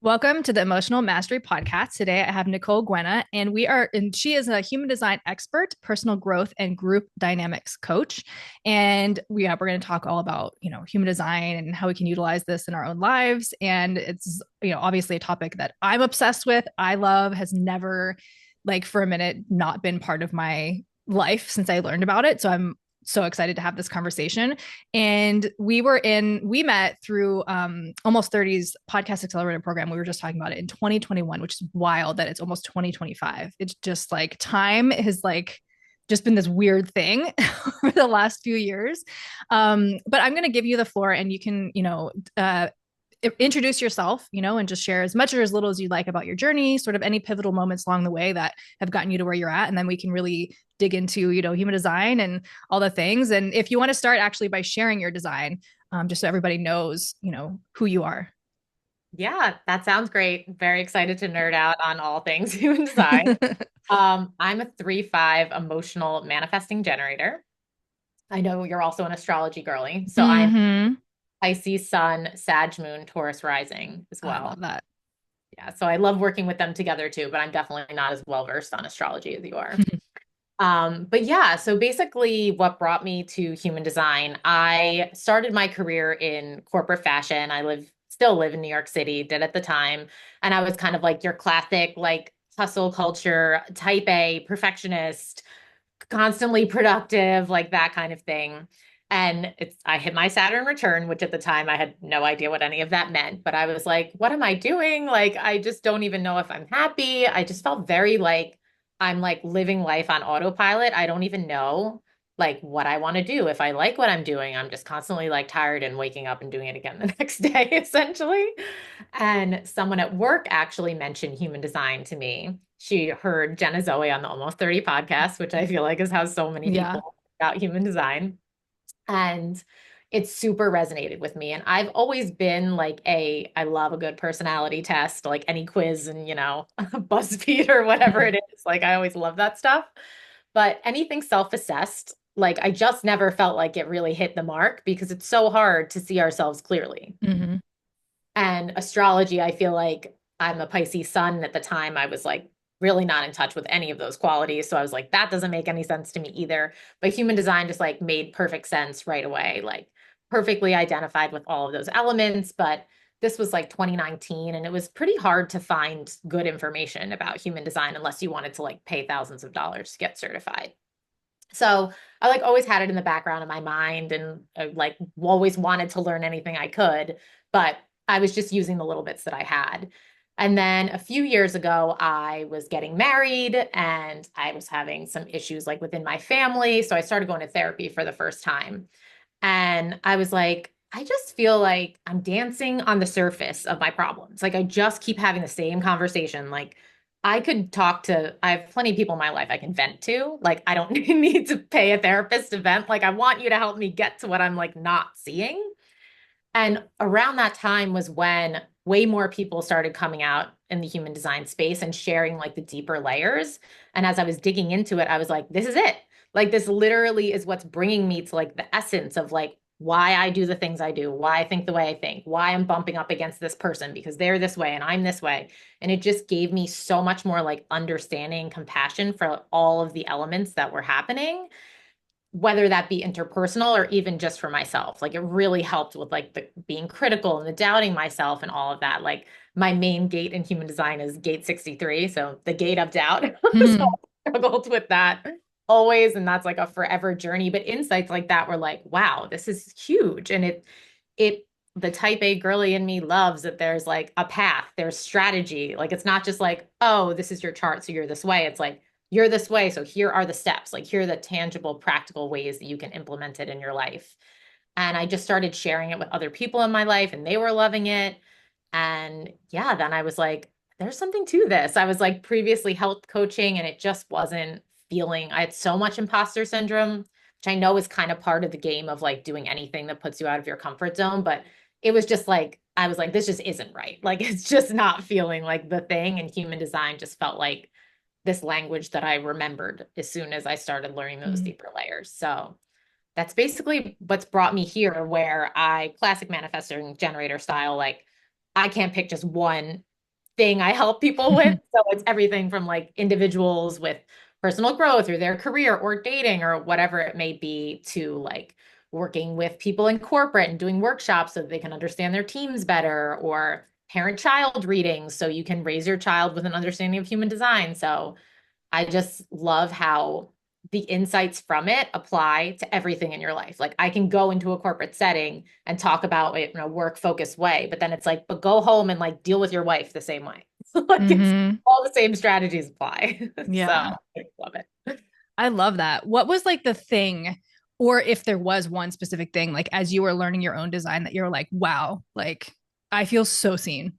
Welcome to the Emotional Mastery Podcast. Today I have Nicole Guena, and she is a human design expert, personal growth, and group dynamics coach. And we're going to talk all about, human design and how we can utilize this in our own lives. And it's, obviously a topic that I'm obsessed with. I love, has never, like for a minute, not been part of my life since I learned about it. So I'm so excited to have this conversation. And we met through Almost 30's podcast accelerator program. We were just talking about it in 2021, which is wild that it's almost 2025. It's just like time has like just been this weird thing for the last few years. But I'm going to give you the floor and you can, introduce yourself, and just share as much or as little as you like about your journey, sort of any pivotal moments along the way that have gotten you to where you're at. And then we can really dig into, human design and all the things. And if you want to start actually by sharing your design, just so everybody knows, who you are. Yeah, that sounds great. Very excited to nerd out on all things human design. I'm a 3/5 emotional manifesting generator. I know you're also an astrology girly. So I'm Mm-hmm. Pisces sun, Sag moon, Taurus rising as I well. love that. Yeah, so I love working with them together too, but I'm definitely not as well versed on astrology as you are. But yeah, so basically what brought me to human design, I started my career in corporate fashion. Still live in New York City, did at the time. And I was kind of like your classic, like hustle culture, type A, perfectionist, constantly productive, like that kind of thing. And I hit my Saturn return, which at the time I had no idea what any of that meant. But I was like, what am I doing? Like, I just don't even know if I'm happy. I just felt very like I'm like living life on autopilot. I don't even know like what I want to do. If I like what I'm doing, I'm just constantly like tired and waking up and doing it again the next day, essentially. And someone at work actually mentioned human design to me. She heard Jenna Zoe on the Almost 30 podcast, which I feel like is how so many Yeah. people about human design. And it super resonated with me. And I've always been like I love a good personality test, like any quiz and, BuzzFeed or whatever it is. Like I always love that stuff. But anything self-assessed, like I just never felt like it really hit the mark because it's so hard to see ourselves clearly. Mm-hmm. And astrology, I feel like I'm a Pisces sun. At the time, I was like really not in touch with any of those qualities. So I was like, that doesn't make any sense to me either. But human design just like made perfect sense right away, like perfectly identified with all of those elements. But this was like 2019, and it was pretty hard to find good information about human design unless you wanted to like pay thousands of dollars to get certified. So I like always had it in the background of my mind and like always wanted to learn anything I could, but I was just using the little bits that I had. And then a few years ago, I was getting married and I was having some issues like within my family. So I started going to therapy for the first time. And I was like, I just feel like I'm dancing on the surface of my problems. Like I just keep having the same conversation. Like I have plenty of people in my life I can vent to. Like I don't need to pay a therapist to vent. Like I want you to help me get to what I'm like not seeing. And around that time was when way more people started coming out in the human design space and sharing like the deeper layers. And as I was digging into it, I was like, this is it. Like, this literally is what's bringing me to like the essence of like why I do the things I do, why I think the way I think, why I'm bumping up against this person because they're this way and I'm this way. And it just gave me so much more like understanding, compassion for all of the elements that were happening, whether that be interpersonal or even just for myself. Like it really helped with like the being critical and the doubting myself and all of that. Like my main gate in human design is gate 63, so the gate of doubt. So Mm-hmm. I struggled with that always, and that's like a forever journey. But insights like that were like, wow, this is huge. And it the type A girly in me loves that there's like a path, there's strategy. Like it's not just like, oh, this is your chart, so you're this way. It's like you're this way. So here are the steps. Like here are the tangible, practical ways that you can implement it in your life. And I just started sharing it with other people in my life and they were loving it. And yeah, then I was like, there's something to this. I was like previously health coaching and it just wasn't feeling, I had so much imposter syndrome, which I know is kind of part of the game of like doing anything that puts you out of your comfort zone. But it was just like, I was like, this just isn't right. Like it's just not feeling like the thing. And human design just felt like this language that I remembered as soon as I started learning those deeper layers. So that's basically what's brought me here, where I classic manifesting generator style, like I can't pick just one thing I help people with. So it's everything from like individuals with personal growth or their career or dating or whatever it may be to like working with people in corporate and doing workshops so that they can understand their teams better or parent-child readings so you can raise your child with an understanding of human design. So I just love how the insights from it apply to everything in your life. Like I can go into a corporate setting and talk about it in a work focused way, but then it's like, but go home and like deal with your wife the same way. Like it's Mm-hmm. all the same strategies apply. So Yeah. I love it. I love that. What was like the thing, or if there was one specific thing, like as you were learning your own design that you're like, wow, like I feel so seen.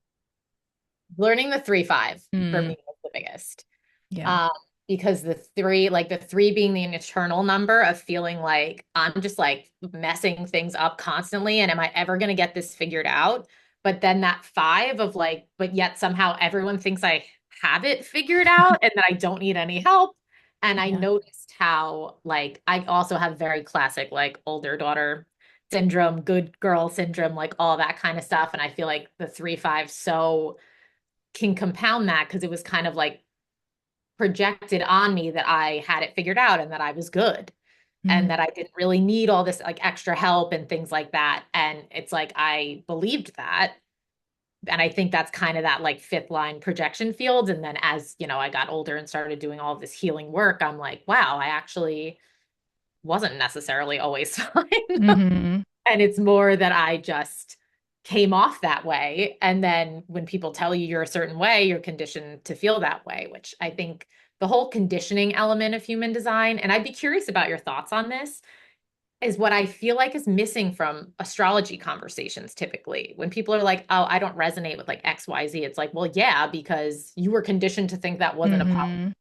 Learning the 3-5 for Mm, me was the biggest. yeah. Um, because the three being the eternal number of feeling like I'm just like messing things up constantly. And am I ever going to get this figured out? But then that 5 of like, but yet somehow everyone thinks I have it figured out and that I don't need any help. And I Yeah. noticed how, like, I also have very classic, like, older daughter syndrome, good girl syndrome, like all that kind of stuff. And I feel like the 3-5 so can compound that because it was kind of like projected on me that I had it figured out and that I was good and Mm, that I didn't really need all this like extra help and things like that. And it's like I believed that. And I think that's kind of that like fifth line projection field. And then as, I got older and started doing all of this healing work, I'm like, wow, I actually wasn't necessarily always fine. hmm. And it's more that I just came off that way. And then when people tell you you're a certain way, you're conditioned to feel that way, which I think the whole conditioning element of human design, and I'd be curious about your thoughts on this, is what I feel like is missing from astrology conversations typically. When people are like, oh, I don't resonate with like XYZ, it's like, well, yeah, because you were conditioned to think that wasn't a Hmm. possibility.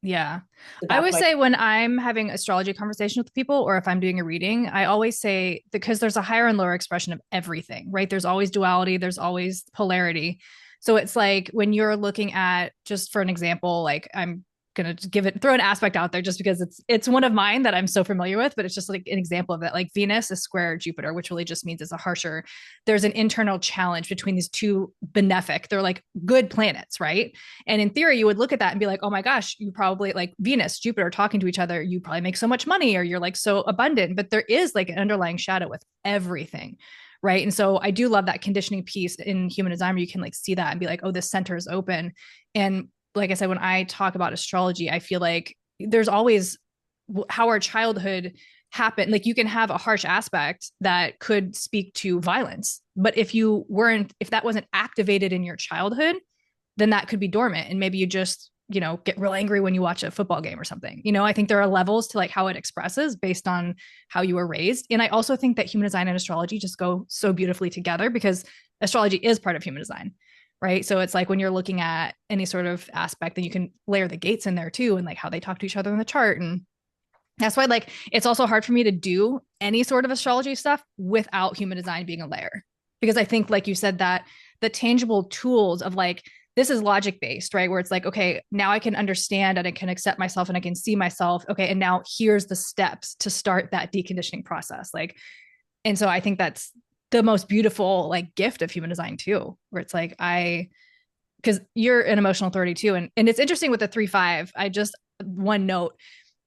Yeah. So I that's always like, say when I'm having astrology conversation with people or if I'm doing a reading, I always say because there's a higher and lower expression of everything, right? There's always duality, there's always polarity. So it's like when you're looking at just for an example, like I'm gonna give it throw an aspect out there just because it's one of mine that I'm so familiar with, but it's just like an example of it. Like Venus is square Jupiter, which really just means it's a harsher. There's an internal challenge between these two benefic. They're like good planets, right? And in theory, you would look at that and be like, oh my gosh, you probably like Venus, Jupiter talking to each other, you probably make so much money or you're like so abundant. But there is like an underlying shadow with everything. Right. And so I do love that conditioning piece in human design where you can like see that and be like, oh, this center is open. And like I said, when I talk about astrology, I feel like there's always how our childhood happened. Like you can have a harsh aspect that could speak to violence. But if that wasn't activated in your childhood, then that could be dormant and maybe you just get real angry when you watch a football game or something. I think there are levels to like how it expresses based on how you were raised. And I also think that human design and astrology just go so beautifully together because astrology is part of human design, right? So it's like when you're looking at any sort of aspect, then you can layer the gates in there too and like how they talk to each other in the chart. And that's why like it's also hard for me to do any sort of astrology stuff without human design being a layer. Because I think, like you said, that the tangible tools of like this is logic based, right? Where it's like, okay, now I can understand and I can accept myself and I can see myself. Okay, and now here's the steps to start that deconditioning process. Like, and so I think that's the most beautiful like gift of human design too, where it's like because you're an emotional authority too, and it's interesting with the 3-5. I just one note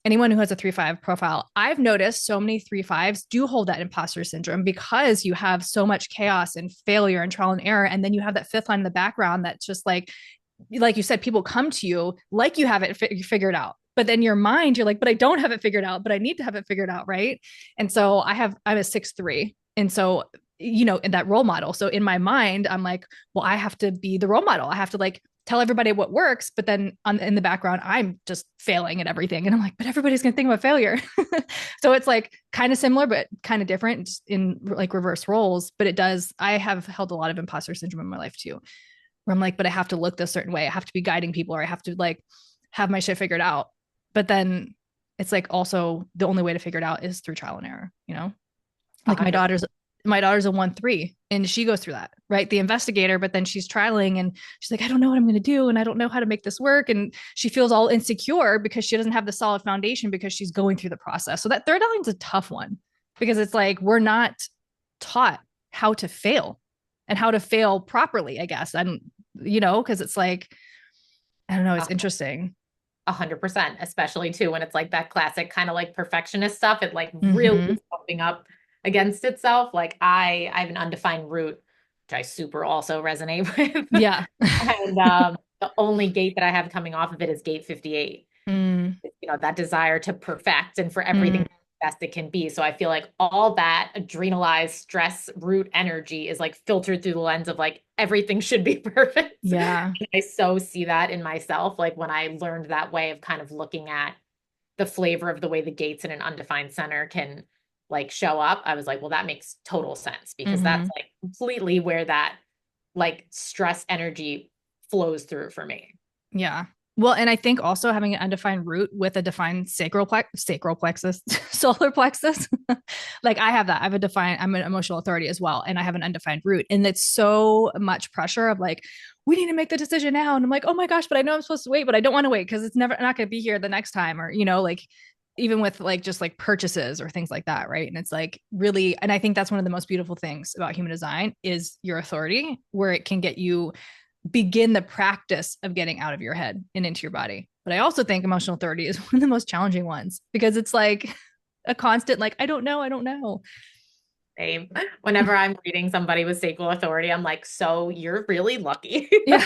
anyone who has a 3-5 profile, I've noticed so many 3-5s do hold that imposter syndrome because you have so much chaos and failure and trial and error. And then you have that fifth line in the background that's just like you said, people come to you like you have it figured out. But then your mind, you're like, but I don't have it figured out, but I need to have it figured out. Right. And so I'm a 6-3. And so, in that role model. So in my mind, I'm like, well, I have to be the role model. I have to like tell everybody what works, but then in the background, I'm just failing at everything. And I'm like, but everybody's going to think about failure. So it's like kind of similar, but kind of different in like reverse roles. But I have held a lot of imposter syndrome in my life too, where I'm like, but I have to look this certain way. I have to be guiding people or I have to like have my shit figured out. But then it's like also the only way to figure it out is through trial and error. Like my 100. daughter's a 1-3 and she goes through that, right? The investigator, but then she's trialing and she's like, I don't know what I'm going to do. And I don't know how to make this work. And she feels all insecure because she doesn't have the solid foundation because she's going through the process. So that third line's a tough one because it's like, we're not taught how to fail and how to fail properly, I guess. because it's like, I don't know, it's interesting. 100%, especially too when it's like that classic kind of like perfectionist stuff. It like really Mm-hmm. is bumping up against itself. Like I have an undefined root, which I super also resonate with. Yeah. And the only gate that I have coming off of it is gate 58. Mm, That desire to perfect and for everything mm, best it can be. So I feel like all that adrenalized stress root energy is like filtered through the lens of like everything should be perfect. yeah. And I so see that in myself. Like when I learned that way of kind of looking at the flavor of the way the gates in an undefined center can like show up, I was like, well, that makes total sense because that's Mm-hmm. like completely where that like stress energy flows through for me. Yeah. Well, and I think also having an undefined root with a defined sacral plexus, solar plexus, like I have that. I have a defined, I'm an emotional authority as well. And I have an undefined root. And it's so much pressure of like, we need to make the decision now. And I'm like, oh my gosh, but I know I'm supposed to wait, but I don't want to wait because it's never not going to be here the next time. Or, like even with like just like purchases or things like that. Right. And it's like really, and I think that's one of the most beautiful things about human design is your authority, where it can get you begin the practice of getting out of your head and into your body. But I also think emotional authority is one of the most challenging ones because it's like a constant, like, I don't know, I don't know. Same. Whenever I'm reading somebody with sacral authority, I'm like, so you're really lucky. Yeah.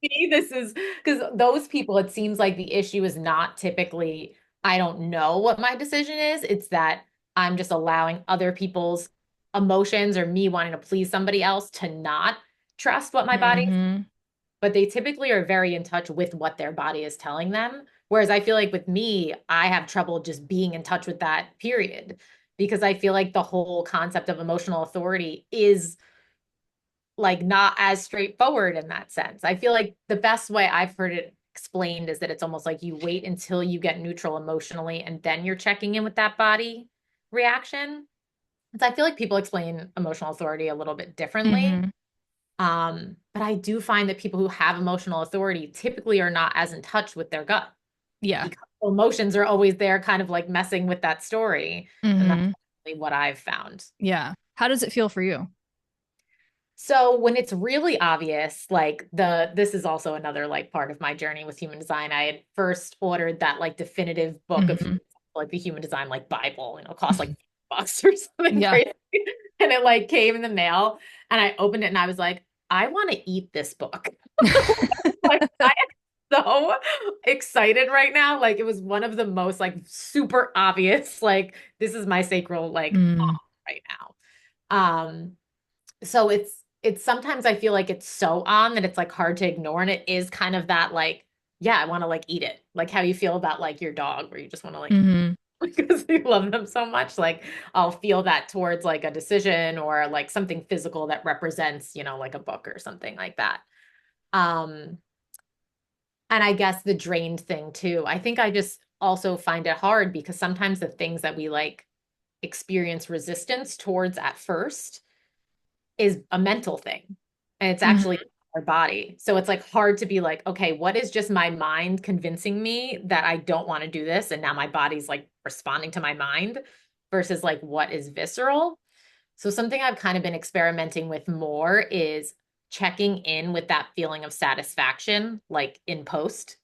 See, this is because those people, it seems like the issue is not typically, I don't know what my decision is. It's that I'm just allowing other people's emotions or me wanting to please somebody else to not trust what my body, Mm-hmm. but they typically are very in touch with what their body is telling them. Whereas I feel like with me, I have trouble just being in touch with that period because I feel like the whole concept of emotional authority is like not as straightforward in that sense. I feel like the best way I've heard it explained is that it's almost like you wait until you get neutral emotionally and then you're checking in with that body reaction. So I feel like people explain emotional authority a little bit differently. Mm-hmm. But I do find that people who have emotional authority typically are not as in touch with their gut Yeah. because emotions are always there, kind of like messing with that story. And that's Mm-hmm. really what I've found. Yeah. How does it feel for you? So when it's really obvious, like this is also another like part of my journey with human design. I had first ordered that like definitive book of Mm-hmm. like the human design like Bible, cost like $5 or something Yeah. crazy. And it like came in the mail and I opened it and I was like, I want to eat this book. Like I am so excited right now. Like it was one of the most like super obvious, like this is my sacral like Mm. right now. So it's sometimes I feel like it's so on that it's like hard to ignore. And it is kind of that like, yeah, I want to like eat it. Like how you feel about like your dog, where you just want to like Mm-hmm. because you love them so much. Like I'll feel that towards like a decision or like something physical that represents, like a book or something like that. Um, and I guess the drained thing too. I think I just also find it hard because sometimes the things that we like experience resistance towards at first is a mental thing and it's actually Mm-hmm. our body. So it's like hard to be like, okay, what is just my mind convincing me that I don't want to do this? And now my body's like responding to my mind versus like what is visceral. So something I've kind of been experimenting with more is checking in with that feeling of satisfaction, like in post,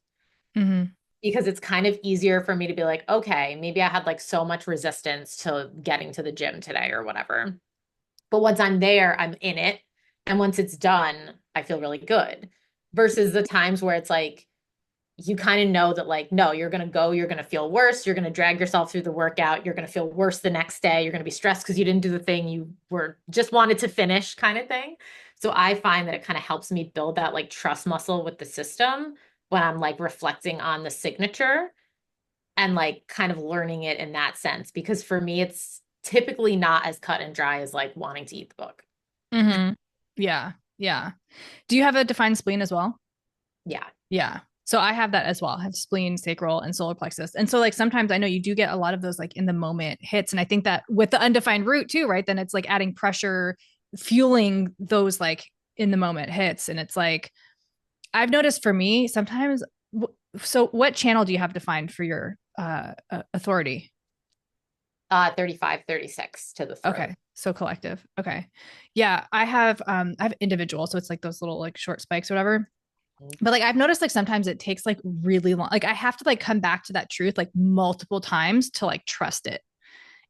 Mm-hmm. because it's kind of easier for me to be like, okay, maybe I had like so much resistance to getting to the gym today or whatever. But once I'm there, I'm in it. And once it's done, I feel really good. Versus the times where it's like, you kind of know that, like, no, you're going to go, you're going to feel worse. You're going to drag yourself through the workout. You're going to feel worse the next day. You're going to be stressed because you didn't do the thing you were just wanted to finish, kind of thing. So I find that it kind of helps me build that like trust muscle with the system when I'm like reflecting on the signature and like kind of learning it in that sense. Because for me, it's typically not as cut and dry as like wanting to eat the book. Mm-hmm. Yeah. Yeah. Do you have a defined spleen as well? Yeah. Yeah. So I have that as well. I have spleen, sacral, and solar plexus. And so like sometimes I know you do get a lot of those like in the moment hits. And I think that with the undefined root too, right? Then it's like adding pressure, fueling those like in the moment hits. And it's like I've noticed for me sometimes. So what channel do you have defined for your authority? 35, 36 to the throat. Okay. So collective. Okay. Yeah. I have individual. So it's like those little like short spikes or whatever. But like I've noticed like sometimes it takes like really long. Like I have to like come back to that truth like multiple times to like trust it.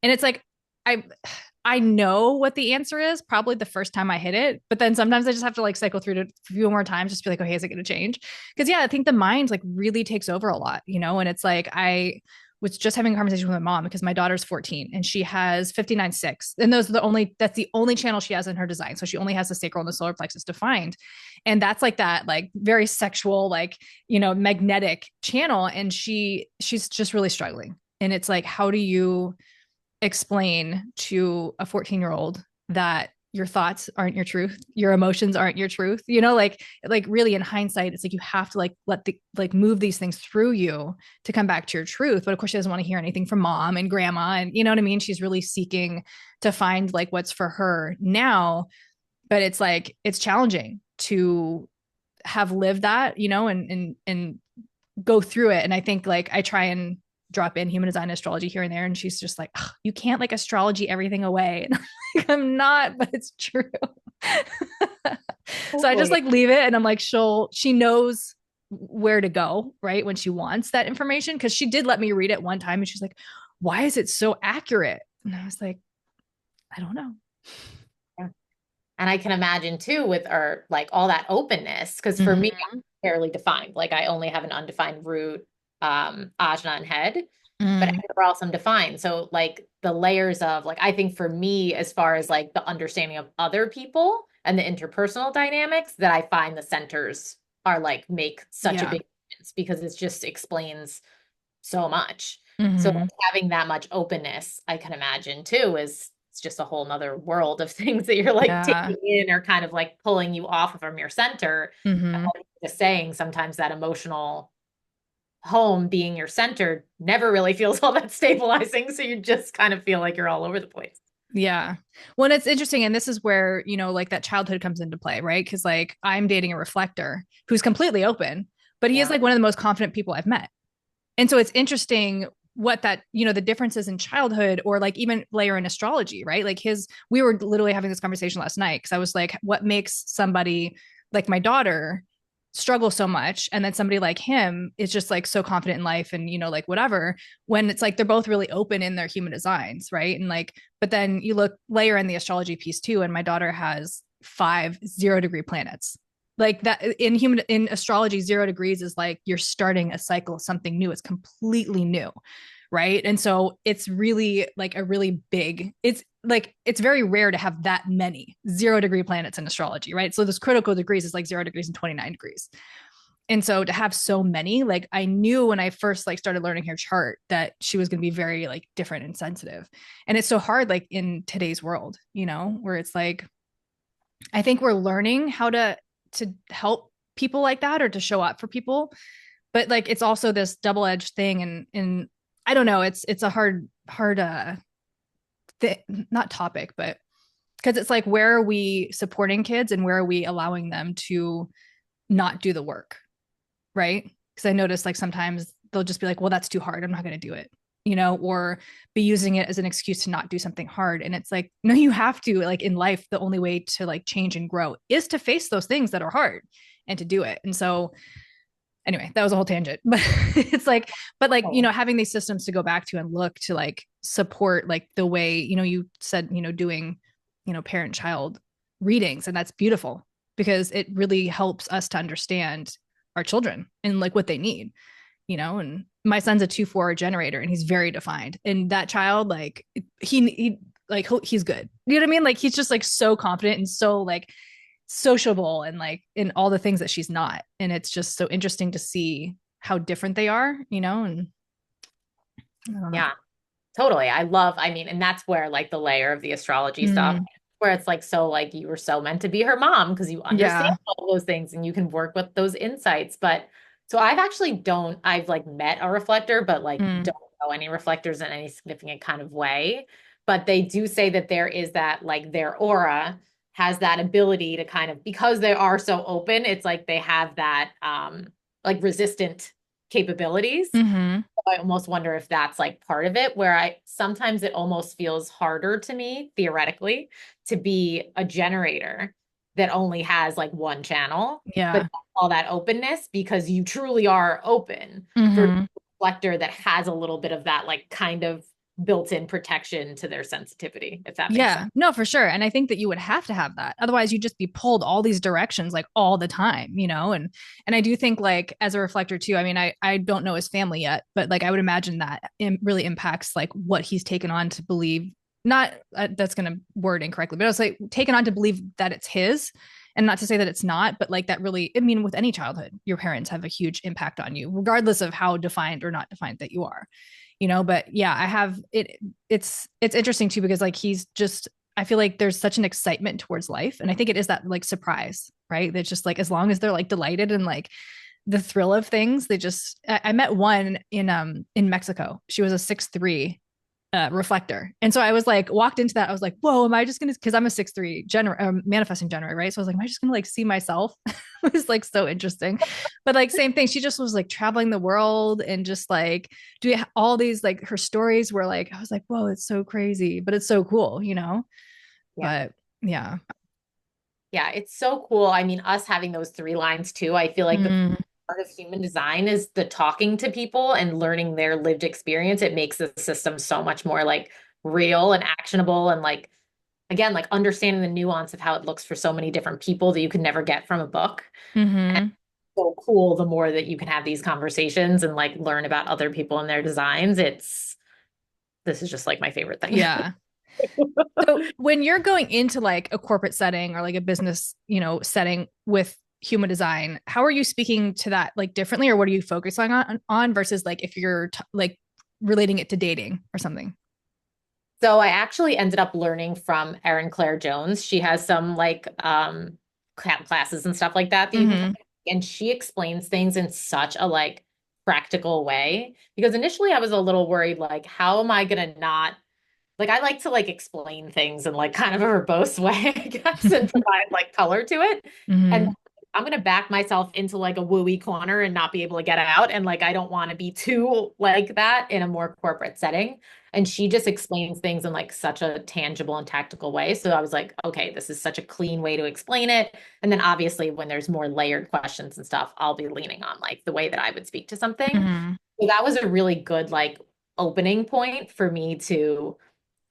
And it's like I I know what the answer is probably the first time I hit it, but then sometimes I just have to like cycle through it a few more times, just be like, okay, is it going to change? Because yeah, I think the mind like really takes over a lot, you know. And it's like I was just having a conversation with my mom because my daughter's 14 and she has 59.6, and that's the only channel she has in her design. So she only has the sacral and the solar plexus defined, and that's like that like very sexual like magnetic channel, and she's just really struggling. And it's like, how do you explain to a 14-year-old that your thoughts aren't your truth, your emotions aren't your truth, like really in hindsight it's like you have to like let the like move these things through you to come back to your truth. But of course she doesn't want to hear anything from mom and grandma, and you know what I mean, she's really seeking to find like what's for her now. But it's like it's challenging to have lived that, and go through it. And I think like I try and drop in human design astrology here and there, and she's just like, you can't like astrology everything away. And I'm like, I'm not, but it's true. So I just Totally. like leave it, and I'm like, she knows where to go, right, when she wants that information. Because she did let me read it one time and she's like, why is it so accurate? And I was like, I don't know. Yeah. And I can imagine too with our like all that openness, because for me, Mm-hmm. I'm fairly defined. Like I only have an undefined root, ajna and head, but Mm, everywhere else I'm defined. So like the layers of like I think for me, as far as like the understanding of other people and the interpersonal dynamics, that I find the centers are like make such a yeah. big difference because it just explains so much. So Mm-hmm. like, having that much openness, I can imagine too, is it's just a whole nother world of things that you're like Yeah. taking in or kind of like pulling you off from your center. Mm-hmm. Like just saying sometimes that emotional home being your center never really feels all that stabilizing. So you just kind of feel like you're all over the place. Yeah. Well, it's interesting. And this is where, like that childhood comes into play, right? Because like I'm dating a reflector who's completely open, but he is Yeah. like one of the most confident people I've met. And so it's interesting what that, the differences in childhood, or like even layer in astrology, right? Like we were literally having this conversation last night because I was like, what makes somebody like my daughter struggle so much, and then somebody like him is just like so confident in life and like whatever, when it's like they're both really open in their human designs, right? And like, but then you look layer in the astrology piece too, and my daughter has 5 0-degree planets. Like that in astrology, 0 degrees is like you're starting a cycle, something new. It's completely new, right? And so it's really like a really big, it's like it's very rare to have that many 0 degree planets in astrology, right? So this critical degrees is like 0 degrees and 29 degrees. And so to have so many, like I knew when I first like started learning her chart that she was going to be very like different and sensitive. And it's so hard like in today's world, where it's like I think we're learning how to help people like that, or to show up for people, but like it's also this double-edged thing. And I don't know, it's a hard not topic, but because it's like, where are we supporting kids and where are we allowing them to not do the work, right? Because I notice like sometimes they'll just be like, well, that's too hard, I'm not going to do it, or be using it as an excuse to not do something hard. And it's like, no, you have to, like in life, the only way to like change and grow is to face those things that are hard and to do it. And so anyway, that was a whole tangent, but it's like, but like, Oh, having these systems to go back to and look to like support like the way, you said, doing, parent child readings. And that's beautiful because it really helps us to understand our children and like what they need, and my son's a 2-4 generator and he's very defined. And that child, like he like he's good. You know what I mean? Like he's just like so confident and so like sociable and like in all the things that she's not. And it's just so interesting to see how different they are, and I don't know. yeah. Totally. I mean, and that's where like the layer of the astrology stuff, Mm, where it's like, so like you were so meant to be her mom because you understand yeah. all those things and you can work with those insights. But so I've like met a reflector, but like Mm, don't know any reflectors in any significant kind of way. But they do say that there is that like their aura has that ability to kind of, because they are so open, it's like they have that like resistant capabilities mm-hmm. I almost wonder if that's like part of it, where I sometimes it almost feels harder to me, theoretically, to be a generator that only has like one channel, but Yeah. all that openness because you truly are open for Hmm. reflector that has a little bit of that like kind of built-in protection to their sensitivity, if that makes sense. Yeah, no, for sure. And I think that you would have to have that. Otherwise, you'd just be pulled all these directions like all the time, you know? And I do think like as a reflector too, I mean, I don't know his family yet, but like I would imagine that it really impacts like what he's taken on to believe, not that's going to word incorrectly, but I was like taken on to believe that it's his. And not to say that it's not, but like that really, I mean, with any childhood, your parents have a huge impact on you, regardless of how defined or not defined that you are, you know. But yeah, I have it. It's interesting too because like he's just, I feel like there's such an excitement towards life, and I think it is that like surprise, right? That's just like as long as they're like delighted and like the thrill of things, they just. I met one in Mexico. She was a 6'3" reflector. And so I was like, walked into that. I was like, whoa, am I just going to, cause I'm a 6'3" manifesting generator, right? So I was like, am I just going to like see myself? It was like so interesting. But like, same thing. She just was like traveling the world and just like doing all these, like her stories were like, I was like, whoa, it's so crazy, but it's so cool, you know? Yeah. But yeah. Yeah, it's so cool. I mean, us having those three lines too, I feel like the Mm, part of human design is the talking to people and learning their lived experience. It makes the system so much more like real and actionable and like again, like understanding the nuance of how it looks for so many different people that you could never get from a book. And mm-hmm. it's so cool the more that you can have these conversations and like learn about other people and their designs. This is just like my favorite thing. Yeah. So when you're going into like a corporate setting or like a business, you know, setting with human design, how are you speaking to that like differently, or what are you focusing on versus like if you're like relating it to dating or something? So I actually ended up learning from Erin Claire Jones. She has some like classes and stuff like that that you can come Mm-hmm. to, and she explains things in such a like practical way because initially I was a little worried like how am I going to not like I like to like explain things in like kind of a verbose way, I guess, and provide like color to it. And Mm-hmm. I'm gonna back myself into like a wooey corner and not be able to get out. And like I don't want to be too like that in a more corporate setting. And she just explains things in like such a tangible and tactical way. So I was like, okay, this is such a clean way to explain it. And then obviously when there's more layered questions and stuff, I'll be leaning on like the way that I would speak to something. Mm-hmm. So that was a really good like opening point for me to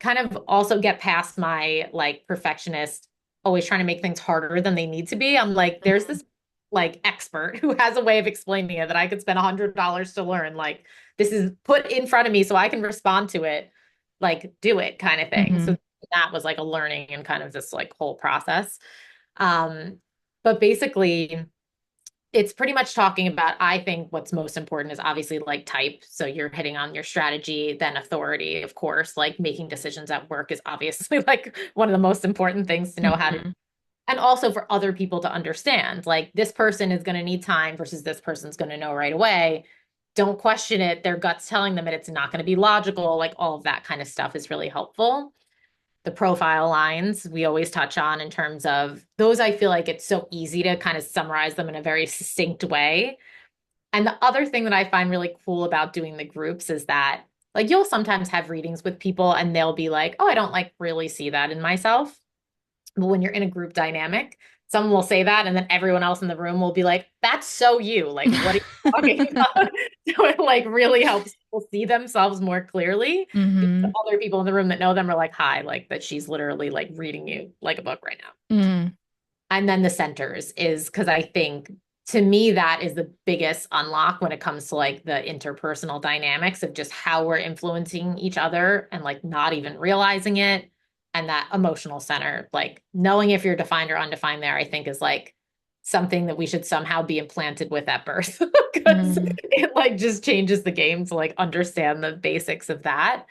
kind of also get past my like perfectionist, always trying to make things harder than they need to be. I'm like, there's this like expert who has a way of explaining it that I could spend $100 to learn. Like, this is put in front of me so I can respond to it, like, do it kind of thing. Mm-hmm. So that was like a learning and kind of this like whole process. Um, but basically, it's pretty much talking about, I think what's most important is obviously like type. So you're hitting on your strategy, then authority, of course, like making decisions at work is obviously like one of the most important things to know how to, Mm-hmm. and also for other people to understand, like this person is going to need time versus this person's going to know right away. Don't question it. Their gut's telling them that it's not going to be logical. Like all of that kind of stuff is really helpful. The profile lines we always touch on in terms of those, I feel like it's so easy to kind of summarize them in a very succinct way. And the other thing that I find really cool about doing the groups is that like you'll sometimes have readings with people and they'll be like, oh, I don't like really see that in myself. But when you're in a group dynamic, someone will say that, and then everyone else in the room will be like, that's so you. Like, what are you talking about? So it like really helps people see themselves more clearly. Mm-hmm. Because other people in the room that know them are like, hi, like that she's literally like reading you like a book right now. Mm-hmm. And then the centers is because I think to me that is the biggest unlock when it comes to like the interpersonal dynamics of just how we're influencing each other and like not even realizing it. And that emotional center, like knowing if you're defined or undefined there, I think is like something that we should somehow be implanted with at birth because Mm-hmm. it like just changes the game to like understand the basics of that.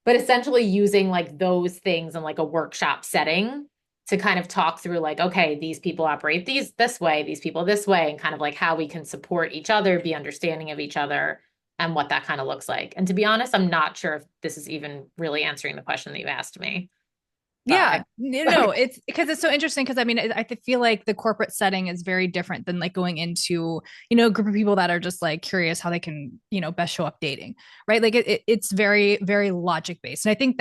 But essentially using like those things in like a workshop setting to kind of talk through like, okay, these people operate these this way, these people this way, and kind of like how we can support each other, be understanding of each other, and what that kind of looks like. And to be honest, I'm not sure if this is even really answering the question that you asked me. But Yeah, no, it's because it's so interesting because I mean, I feel like the corporate setting is very different than like going into, a group of people that are just like curious how they can, best show up dating, right? Like it's very, very logic based. And I think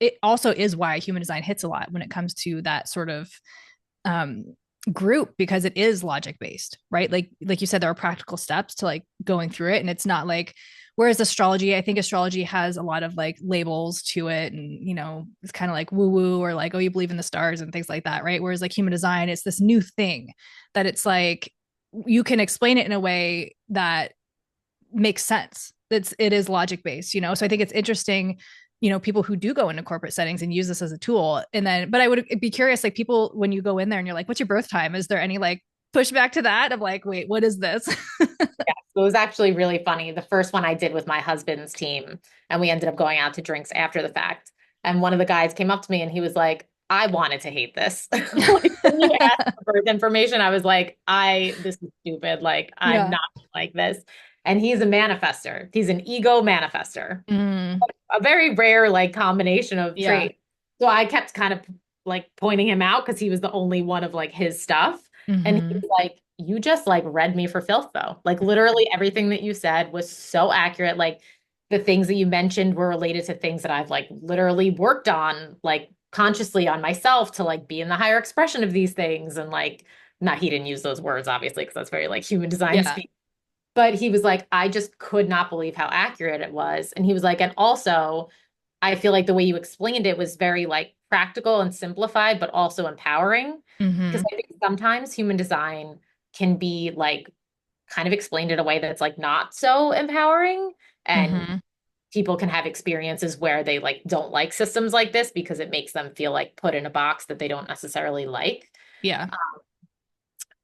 it also is why human design hits a lot when it comes to that sort of um group because it is logic based, right? Like you said, there are practical steps to like going through it. And it's not like whereas astrology, I think astrology has a lot of like labels to it and it's kind of like woo woo or like, oh, you believe in the stars and things like that, right? Whereas like human design, it's this new thing that it's like you can explain it in a way that makes sense. It is logic based, so I think it's interesting, people who do go into corporate settings and use this as a tool. And then, but I would be curious, like people, when you go in there and you're like, what's your birth time? Is there any like pushback to that of like, wait, what is this? yeah, it was actually really funny. The first one I did with my husband's team, and we ended up going out to drinks after the fact. And one of the guys came up to me and he was like, I wanted to hate this. Like when you asked for birth information, I was like, this is stupid. Like, I'm Yeah. not like this. And he's a manifester. He's an ego manifester. Mm, A very rare like combination of yeah. traits. So I kept kind of like pointing him out because he was the only one of like his stuff. And he Mm-hmm. was like, you just like read me for filth though. Like literally everything that you said was so accurate. Like the things that you mentioned were related to things that I've like literally worked on, like consciously on myself to like be in the higher expression of these things. And like, not he didn't use those words, obviously, because that's very like human design Yeah. speak. But he was like, I just could not believe how accurate it was. And he was like, and also, I feel like the way you explained it was very like practical and simplified, but also empowering. Because Mm-hmm. I think sometimes human design can be like kind of explained in a way that's like not so empowering. And Mm-hmm. people can have experiences where they like don't like systems like this because it makes them feel like put in a box that they don't necessarily like. Yeah.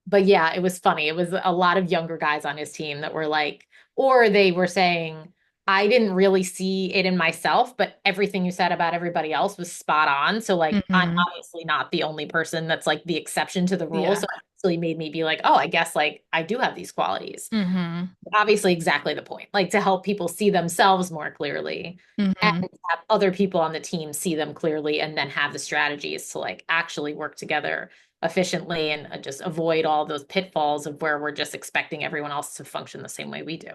But yeah, it was funny. It was a lot of younger guys on his team that were like, or they were saying, I didn't really see it in myself, but everything you said about everybody else was spot on. So like I'm Mm-hmm. obviously not the only person that's like the exception to the rule. Yeah. So it actually made me be like, oh, I guess like I do have these qualities. Mm-hmm. Obviously, exactly the point. Like to help people see themselves more clearly and Mm-hmm. have other people on the team see them clearly and then have the strategies to like actually work together efficiently and just avoid all those pitfalls of where we're just expecting everyone else to function the same way we do.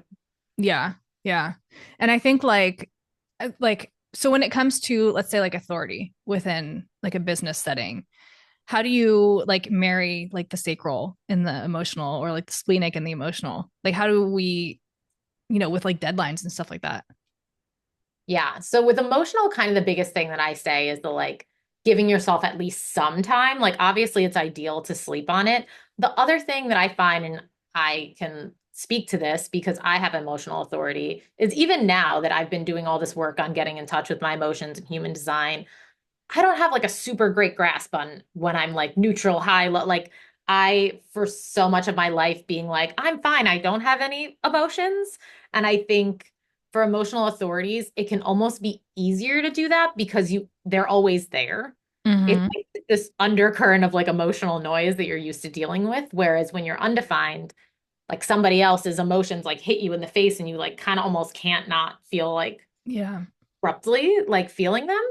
Yeah. Yeah. And I think so when it comes to let's say like authority within like a business setting, how do you like marry like the sacral and the emotional or like the splenic and the emotional? Like how do we, with like deadlines and stuff like that? Yeah. So with emotional, kind of the biggest thing that I say is the like giving yourself at least some time. Like obviously it's ideal to sleep on it. The other thing that I find, and I can speak to this because I have emotional authority, is even now that I've been doing all this work on getting in touch with my emotions and human design, I don't have like a super great grasp on when I'm like neutral, high, low. Like I, for so much of my life, being like, I'm fine, I don't have any emotions. And I think for emotional authorities, it can almost be easier to do that because they're always there. It's Mm-hmm. like this undercurrent of like emotional noise that you're used to dealing with. Whereas when you're undefined, like somebody else's emotions like hit you in the face and you like kind of almost can't not feel like Yeah. abruptly like feeling them.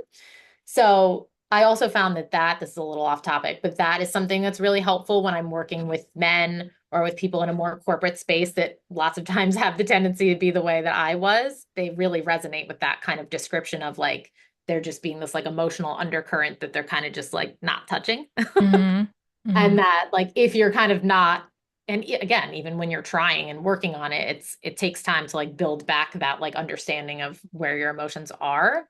So I also found that this is a little off topic, but that is something that's really helpful when I'm working with men or with people in a more corporate space that lots of times have the tendency to be the way that I was. They really resonate with that kind of description of like there just being this like emotional undercurrent that they're kind of just like not touching. Mm-hmm. And Mm-hmm. that like if you're kind of not, and again, even when you're trying and working on it, it takes time to like build back that like understanding of where your emotions are.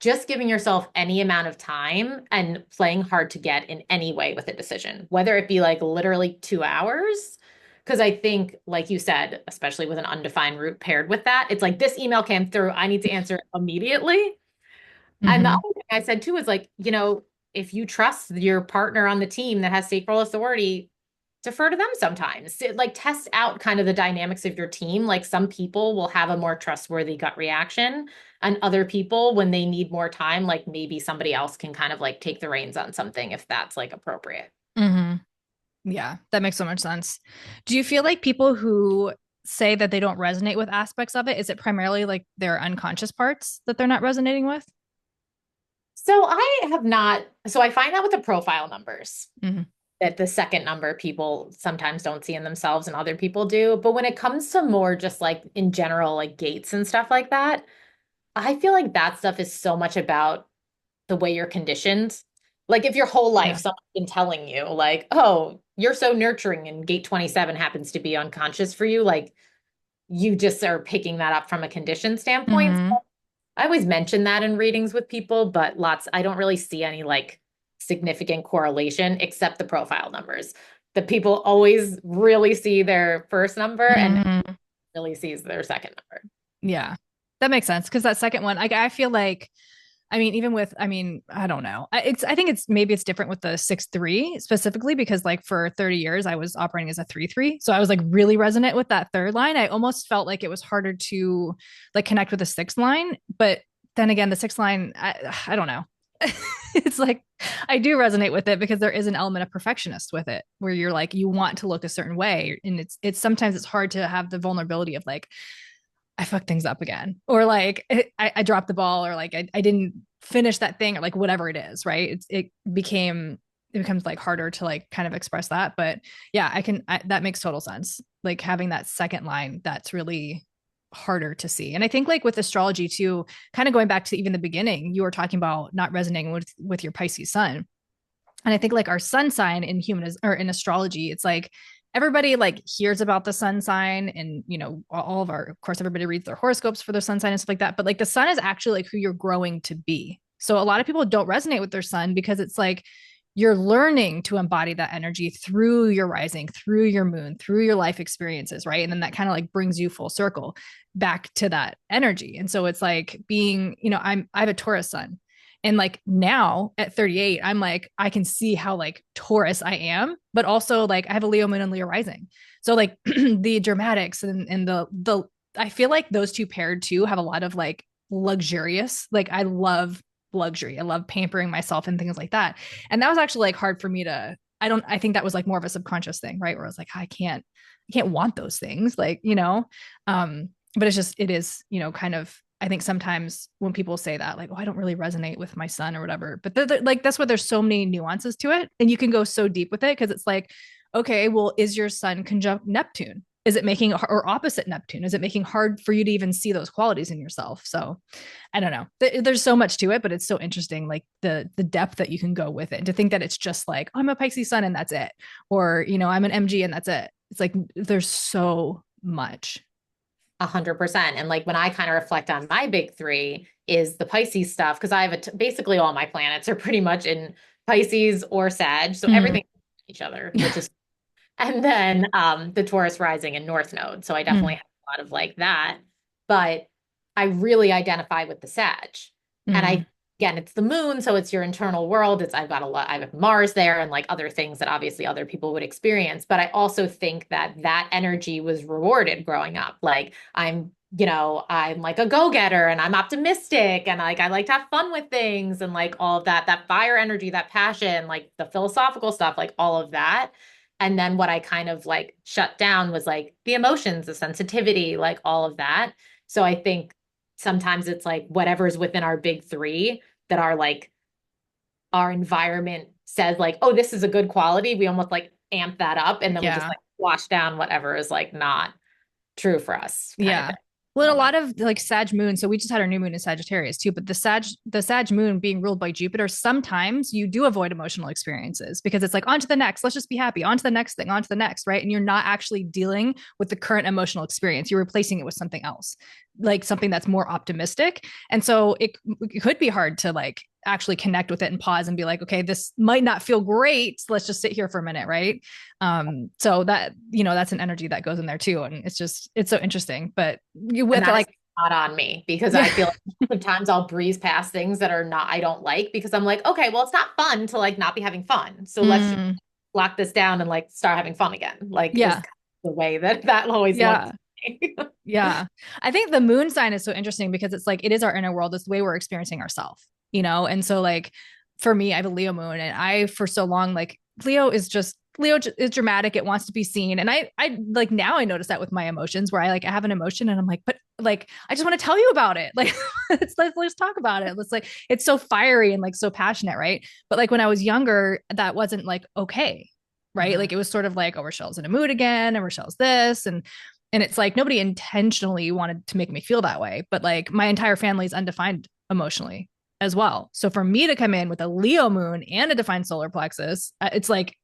Just giving yourself any amount of time and playing hard to get in any way with a decision, whether it be like literally 2 hours. Because I think, like you said, especially with an undefined route paired with that, it's like this email came through. I need to answer it immediately. And the Mm-hmm. other thing I said too is like, if you trust your partner on the team that has sacral authority, defer to them sometimes. Like test out kind of the dynamics of your team. Like some people will have a more trustworthy gut reaction, and other people, when they need more time, like maybe somebody else can kind of like take the reins on something if that's like appropriate. Mm-hmm. Yeah, that makes so much sense. Do you feel like people who say that they don't resonate with aspects of it, is it primarily like their unconscious parts that they're not resonating with? So I have not, so I find that with the profile numbers, Mhm. that the second number people sometimes don't see in themselves and other people do. But when it comes to more just like in general, like gates and stuff like that, I feel like that stuff is so much about the way you're conditioned. Like if your whole life Yeah. someone's been telling you like, oh, you're so nurturing and gate 27 happens to be unconscious for you, like you just are picking that up from a condition standpoint. Hmm. I always mention that in readings with people, but I don't really see any like significant correlation except the profile numbers. The people always really see their first number and Hmm. really sees their second number. Yeah. That makes sense. Cause that second one, I feel like, I mean, even with, I mean, I don't know. I think it's maybe it's different with the 6-3 specifically because like for 30 years I was operating as a 3-3. So I was like really resonant with that third line. I almost felt like it was harder to like connect with the sixth line. But then again, the sixth line, I don't know. It's like I do resonate with it because there is an element of perfectionist with it where you're like you want to look a certain way and it's sometimes it's hard to have the vulnerability of like I fucked things up again, or like I dropped the ball, or like I didn't finish that thing, or like whatever it is, right? It becomes like harder to like kind of express that. But yeah, that makes total sense. Like having that second line, that's really harder to see. And I think like with astrology too, kind of going back to even the beginning, you were talking about not resonating with your Pisces sun. And I think like our sun sign in human or in astrology, it's like everybody like hears about the sun sign and all of our of course everybody reads their horoscopes for their sun sign and stuff like that. But like the sun is actually like who you're growing to be. So a lot of people don't resonate with their sun because it's like you're learning to embody that energy through your rising, through your moon, through your life experiences, right? And then that kind of like brings you full circle back to that energy. And so it's like being, I have a Taurus sun. And like now at 38, I'm like, I can see how like Taurus I am, but also like I have a Leo moon and Leo rising. So like the dramatics and I feel like those two paired too have a lot of like luxurious, like I love luxury. I love pampering myself and things like that. And that was actually like hard for me to, I think that was like more of a subconscious thing, right? Where I was like, I can't want those things, like, but it is, kind of I think sometimes when people say that, like, oh, I don't really resonate with my son or whatever, but like, that's why there's so many nuances to it. And you can go so deep with it because it's like, okay, well, is your sun conjunct Neptune? Is it making, or opposite Neptune? Is it making hard for you to even see those qualities in yourself? So I don't know. There's so much to it, but it's so interesting, like the depth that you can go with it. And to think that it's just like, oh, I'm a Pisces sun and that's it. Or, I'm an MG and that's it. It's like, there's so much. 100%. And like when I kind of reflect on my big three is the Pisces stuff, because I have basically all my planets are pretty much in Pisces or Sag. So Mm. everything each other, which is, and then the Taurus rising and North Node. So I definitely Mm. have a lot of like that. But I really identify with the Sag. And Mm. again, it's the moon, so it's your internal world. I've got a lot, I have Mars there and like other things that obviously other people would experience. But I also think that that energy was rewarded growing up. Like I'm like a go-getter and I'm optimistic and like I like to have fun with things and like all of that fire energy, that passion, like the philosophical stuff, like all of that. And then what I kind of like shut down was like the emotions, the sensitivity, like all of that. So I think sometimes it's like whatever's within our big three that are like our environment says like, oh, this is a good quality. We almost like amp that up and then we just Yeah. like wash down whatever is like not true for us kind of Yeah. thing. Well, a Moment. lot of like Sag moon. So we just had our new moon in Sagittarius too, but the Sag moon being ruled by Jupiter, sometimes you do avoid emotional experiences because it's like on to the next, let's just be happy, on to the next thing, on to the next, right? And you're not actually dealing with the current emotional experience. You're replacing it with something else, like something that's more optimistic. And so it could be hard to like actually connect with it and pause and be like, okay, this might not feel great. So let's just sit here for a minute, right? So that that's an energy that goes in there too, and it's so interesting. But you And with that is like, not on me because I yeah, feel like sometimes I'll breeze past things that are not, I don't like because I'm like, okay, well, it's not fun to like not be having fun. So let's just mm, lock this down and like start having fun again. Like is yeah, kind of the way that always looks. yeah, yeah. I think the moon sign is so interesting because it's like it is our inner world. It's the way we're experiencing ourselves, and so like for me, I have a Leo moon, and I for so long like Leo is just Leo is dramatic. It wants to be seen. And I like now I notice that with my emotions where I have an emotion and I'm like, but like, I just want to tell you about it. Like, let's talk about it. Let's like, it's so fiery and like so passionate. Right. But like when I was younger, that wasn't like, okay. Right. Mhm. Like it was sort of like, oh, Rochelle's in a mood again and Rochelle's this. And it's like nobody intentionally wanted to make me feel that way. But like my entire family is undefined emotionally as well. So for me to come in with a Leo moon and a defined solar plexus, it's like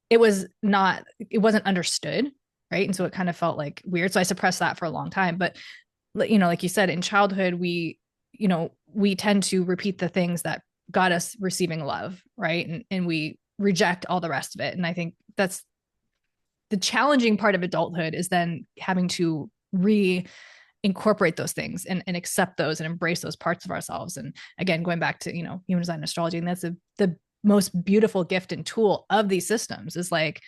it wasn't understood, right? And so it kind of felt like weird. So I suppressed that for a long time. But like you said, in childhood, we tend to repeat the things that got us receiving love, right? And we reject all the rest of it. And I think that's the challenging part of adulthood is then having to incorporate those things and accept those and embrace those parts of ourselves. And again, going back to, human design astrology, and that's the most beautiful gift and tool of these systems is like,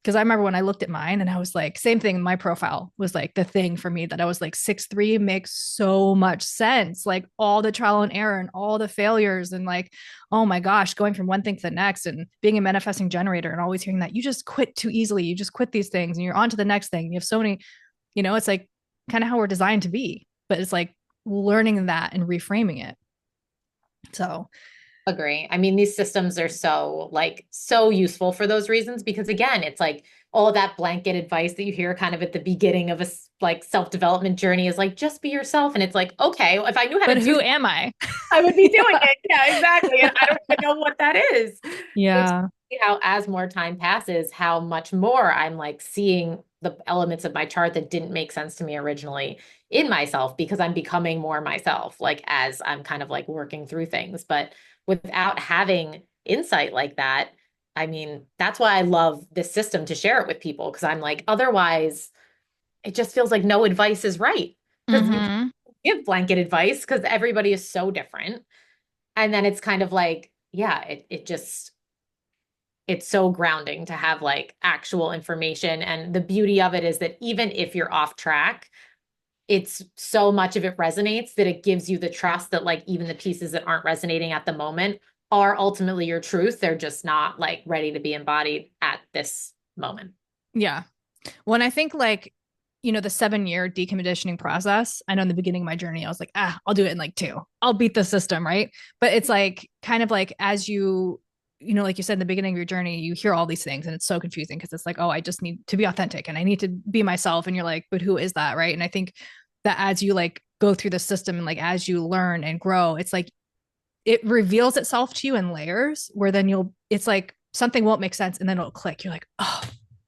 because I remember when I looked at mine and I was like, same thing, my profile was like the thing for me that I was like 6'3" makes so much sense. Like all the trial and error and all the failures and like, oh my gosh, going from one thing to the next and being a manifesting generator and always hearing that you just quit too easily. You just quit these things and you're on to the next thing. You have so many, it's like kind of how we're designed to be, but it's like learning that and reframing it. So Agree. I mean, these systems are so useful for those reasons because again, it's like all that blanket advice that you hear kind of at the beginning of a like self-development journey is like just be yourself. And it's like, okay, well, if I knew how to but do who that, am I? I would be doing Yeah. it. Yeah, exactly. And I don't even know what that is. It's Yeah. how as more time passes, how much more I'm like seeing the elements of my chart that didn't make sense to me originally in myself because I'm becoming more myself, like as I'm kind of like working through things. But without having insight like that, I mean, that's why I love this system to share it with people because I'm like, otherwise, it just feels like no advice is right because you can't Mm-hmm. give blanket advice because everybody is so different. And then it's kind of like, yeah, it just, it's so grounding to have like actual information. And the beauty of it is that even if you're off track, it's so much of it resonates that it gives you the trust that like even the pieces that aren't resonating at the moment are ultimately your truth. They're just not like ready to be embodied at this moment. Yeah. When I think like, the 7-year deconditioning process, I know in the beginning of my journey, I was like, I'll do it in like 2. I'll beat the system, right? But it's like kind of like as like you said in the beginning of your journey, you hear all these things and it's so confusing because it's like, oh, I just need to be authentic and I need to be myself. And you're like, but who is that? Right. And I think that as you like go through the system and like as you learn and grow, it's like it reveals itself to you in layers where then it's like something won't make sense and then it'll click. You're like, oh,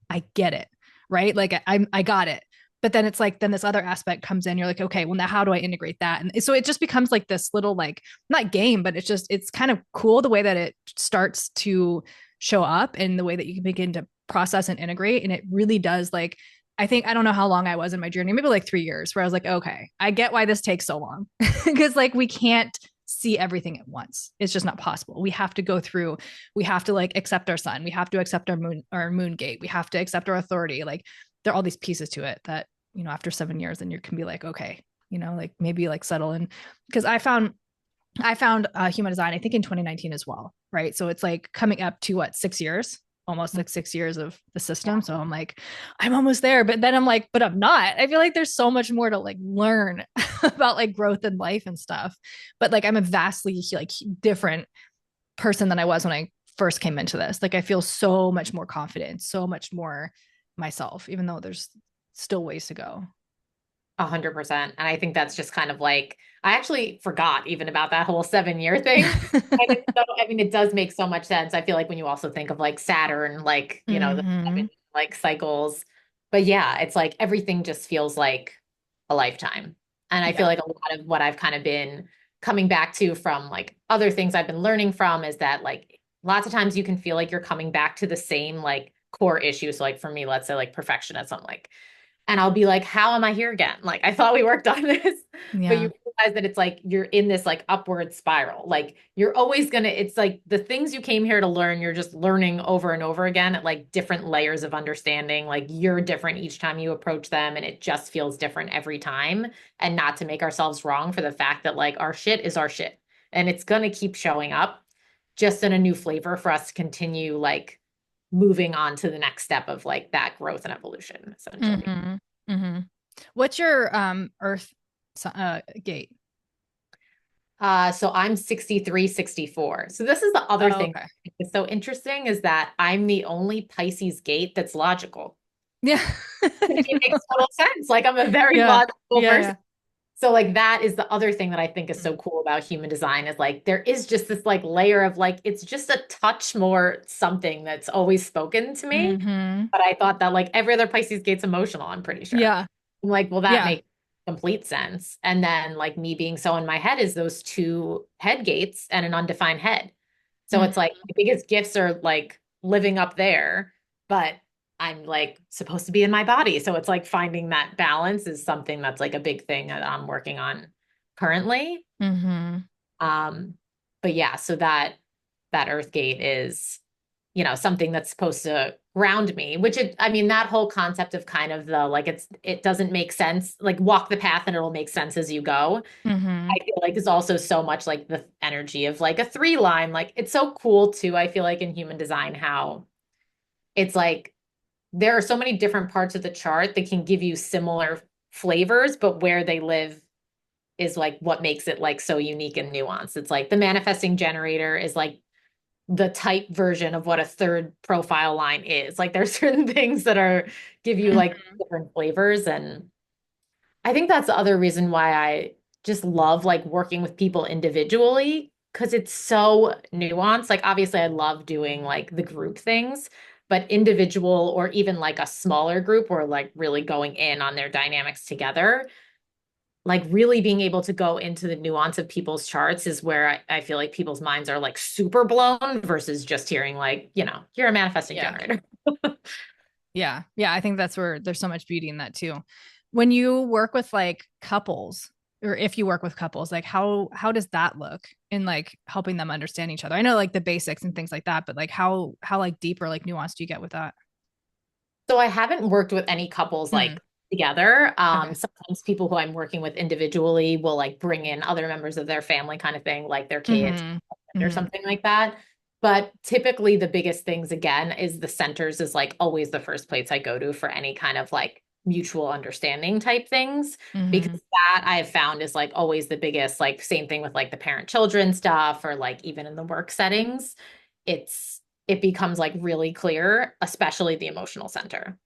I get it. Right. Like I got it. But then it's like, then this other aspect comes in. You're like, okay, well, now how do I integrate that? And so it just becomes like this little, like, not game, but it's kind of cool the way that it starts to show up and the way that you can begin to process and integrate. And it really does like, I don't know how long I was in my journey, maybe like 3 years, where I was like, okay, I get why this takes so long. Because like we can't see everything at once. It's just not possible. We have to like accept our sun. We have to accept our moon gate. We have to accept our authority. Like there are all these pieces to it that, after 7 years, then you can be like, okay, like maybe like settle in. Because I found human design, I think in 2019 as well. Right. So it's like coming up to what, 6 years, almost like 6 years of the system. So I'm like, I'm almost there. But then I'm like, but I'm not. I feel like there's so much more to like learn about like growth in life and stuff. But like I'm a vastly like different person than I was when I first came into this. Like I feel so much more confident, so much more myself, even though there's still ways to go. 100%. And I think that's just kind of like, I actually forgot even about that whole 7 year thing. And it's so, I mean, it does make so much sense. I feel like when you also think of like Saturn, like, the Mm-hmm. 7 like cycles. But yeah, it's like everything just feels like a lifetime. And I feel Yeah. like a lot of what I've kind of been coming back to from like other things I've been learning from is that like lots of times you can feel like you're coming back to the same like core issues. So like for me, let's say like perfectionism, like and I'll be like, how am I here again? Like, I thought we worked on this, but Yeah. you realize that it's like you're in this like upward spiral. Like, you're always gonna, it's like the things you came here to learn, you're just learning over and over again at like different layers of understanding. Like, you're different each time you approach them, and it just feels different every time. And not to make ourselves wrong for the fact that like our shit is our shit, and it's gonna keep showing up just in a new flavor for us to continue like moving on to the next step of like that growth and evolution, essentially. Mm-hmm. Mm-hmm. What's your Earth gate? So I'm 63, 64. So this is the other Oh, thing okay. that's so interesting is that I'm the only Pisces gate that's logical. Yeah. It makes total sense. Like I'm a very Yeah. logical Yeah. person. Yeah. So like that is the other thing that I think is so cool about human design is like there is just this like layer of like it's just a touch more something that's always spoken to me. Mm-hmm. But I thought that like every other Pisces gate's emotional, I'm pretty sure. Yeah. I'm like, well, that Yeah. makes complete sense. And then like me being so in my head is those two head gates and an undefined head. So it's like Mm-hmm. the biggest gifts are like living up there, but I'm like supposed to be in my body. So it's like finding that balance is something that's like a big thing that I'm working on currently. Mm-hmm. Um, but yeah, so that Earth gate is, something that's supposed to ground me, which I mean, that whole concept of kind of the like it doesn't make sense, like walk the path and it'll make sense as you go. Mm-hmm. I feel like is also so much like the energy of like a three line. Like it's so cool too. I feel like in human design, how it's like there are so many different parts of the chart that can give you similar flavors, but where they live is like what makes it like so unique and nuanced. It's like the manifesting generator is like the type version of what a third profile line is. Like there's certain things that are give you like different flavors. And I think that's the other reason why I just love like working with people individually because it's so nuanced. Like obviously I love doing like the group things, but individual or even like a smaller group or like really going in on their dynamics together, like really being able to go into the nuance of people's charts is where I feel like people's minds are like super blown versus just hearing like, you're a manifesting Yeah. generator. Yeah. Yeah. I think that's where there's so much beauty in that too. When you work with like couples, or if you work with couples, like how does that look in like helping them understand each other? I know like the basics and things like that, but like how like deep or like nuanced do you get with that? So I haven't worked with any couples Hmm. like together. Okay. Sometimes people who I'm working with individually will like bring in other members of their family kind of thing, like their kids Mm-hmm. or Mm-hmm. something like that. But typically the biggest things again is the centers is like always the first place I go to for any kind of like mutual understanding type things because Mm-hmm. that I have found is like always the biggest, like same thing with like the parent children stuff or like even in the work settings. It becomes like really clear, especially the emotional center.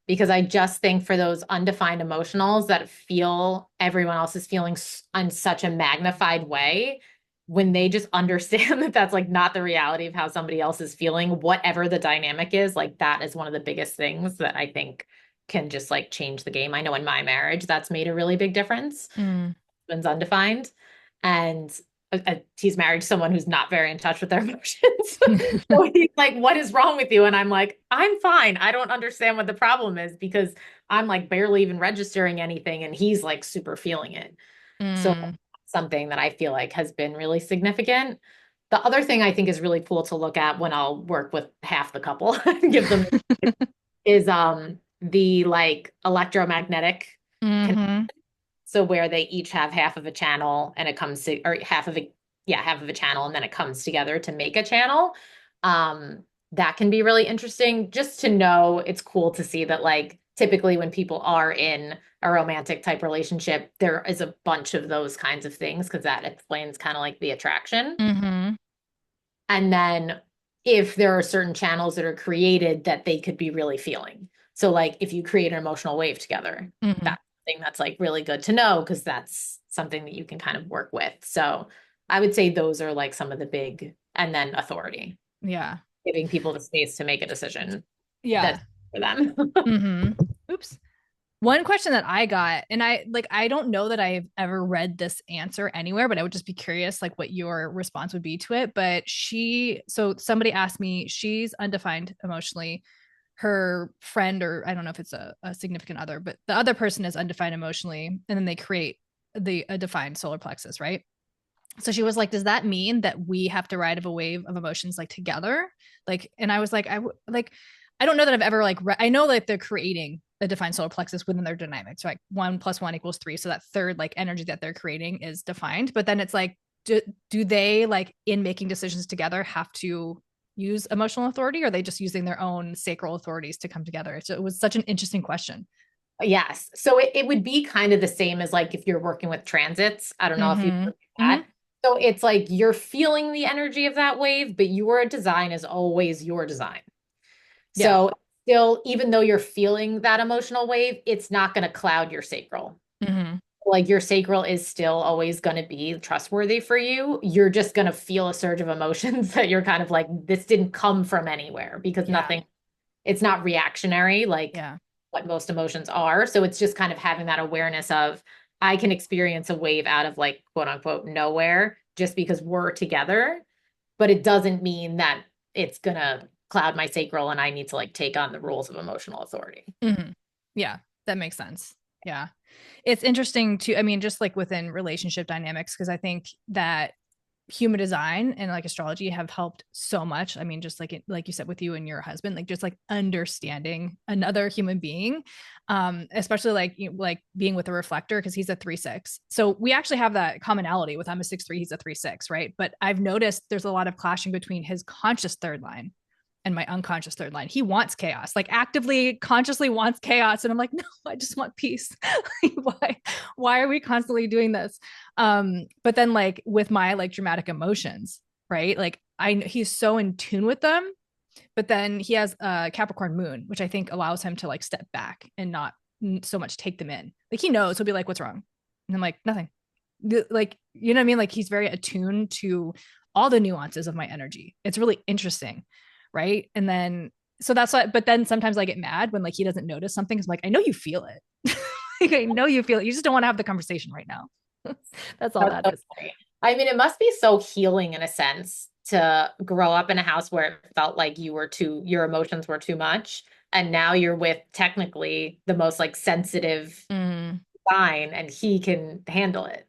Because I just think for those undefined emotionals that feel everyone else is feeling on such a magnified way, when they just understand that that's like not the reality of how somebody else is feeling, whatever the dynamic is, like that is one of the biggest things that I think can just like change the game. I know in my marriage, that's made a really big difference. Mm. Husband's undefined. And he's married to someone who's not very in touch with their emotions. So he's like, what is wrong with you? And I'm like, I'm fine. I don't understand what the problem is because I'm like barely even registering anything. And he's like super feeling it. So Mm. something that I feel like has been really significant. The other thing I think is really cool to look at when I'll work with half the couple and give them is the like electromagnetic. Mm-hmm. So where they each have half of a channel and it comes to, or half of a channel and then it comes together to make a channel. That can be really interesting just to know. It's cool to see that like typically when people are in a romantic type relationship, there is a bunch of those kinds of things because that explains kind of like the attraction. Mm-hmm. And then if there are certain channels that are created that they could be really feeling. So like if you create an emotional wave together, Mm-hmm. that's something that's like really good to know because that's something that you can kind of work with. So I would say those are like some of the big, and then authority, Yeah. giving people the space to make a decision Yeah. that's for them. Mm-hmm. Oops. One question that I got, and I don't know that I've ever read this answer anywhere, but I would just be curious like what your response would be to it. But so somebody asked me, she's undefined emotionally. Her friend, or I don't know if it's a significant other, but the other person is undefined emotionally, and then they create a defined solar plexus, right? So she was like, does that mean that we have to ride a wave of emotions like together? Like, and I was like, I don't know that I've ever like, I know that they're creating a defined solar plexus within their dynamics, right? 1 + 1 = 3. So that third like energy that they're creating is defined. But then it's like, do they like in making decisions together have to use emotional authority, or are they just using their own sacral authorities to come together? It was such an interesting question. Yes. So it would be kind of the same as like if you're working with transits. I don't know if you Mm-hmm. do Mm-hmm. that. So it's like you're feeling the energy of that wave, but your design is always your design. Yeah. So still, even though you're feeling that emotional wave, it's not going to cloud your sacral. Mm-hmm. Like your sacral is still always going to be trustworthy for you. You're just going to feel a surge of emotions that you're kind of like, this didn't come from anywhere because Yeah. nothing, it's not reactionary like Yeah. what most emotions are. So it's just kind of having that awareness of, I can experience a wave out of like quote unquote nowhere just because we're together, but it doesn't mean that it's going to cloud my sacral and I need to like take on the rules of emotional authority. Mm-hmm. Yeah. That makes sense. Yeah. It's interesting to, I mean, just like within relationship dynamics, because I think that human design and like astrology have helped so much. I mean, just like like you said with you and your husband, like just like understanding another human being, especially like like being with a reflector, because he's a 3-6. So we actually have that commonality with, I'm a 6-3, he's a 3-6, right? But I've noticed there's a lot of clashing between his conscious third line and my unconscious third line. He wants chaos, like actively, consciously wants chaos. And I'm like, no, I just want peace. Why are we constantly doing this? But then like with my like dramatic emotions, right? Like he's so in tune with them, but then he has a Capricorn moon, which I think allows him to like step back and not so much take them in. Like he knows, he'll be like, what's wrong? And I'm like, nothing. Like, you know what I mean? Like he's very attuned to all the nuances of my energy. It's really interesting. Right. And then, so that's why, but then sometimes I get mad when like he doesn't notice something. Cause I'm like, I know you feel it. Like, I know you feel it. You just don't want to have the conversation right now. That's all That's that so is. funny. I mean, it must be so healing in a sense to grow up in a house where it felt like your emotions were too much. And now you're with technically the most like sensitive Mm, sign and he can handle it.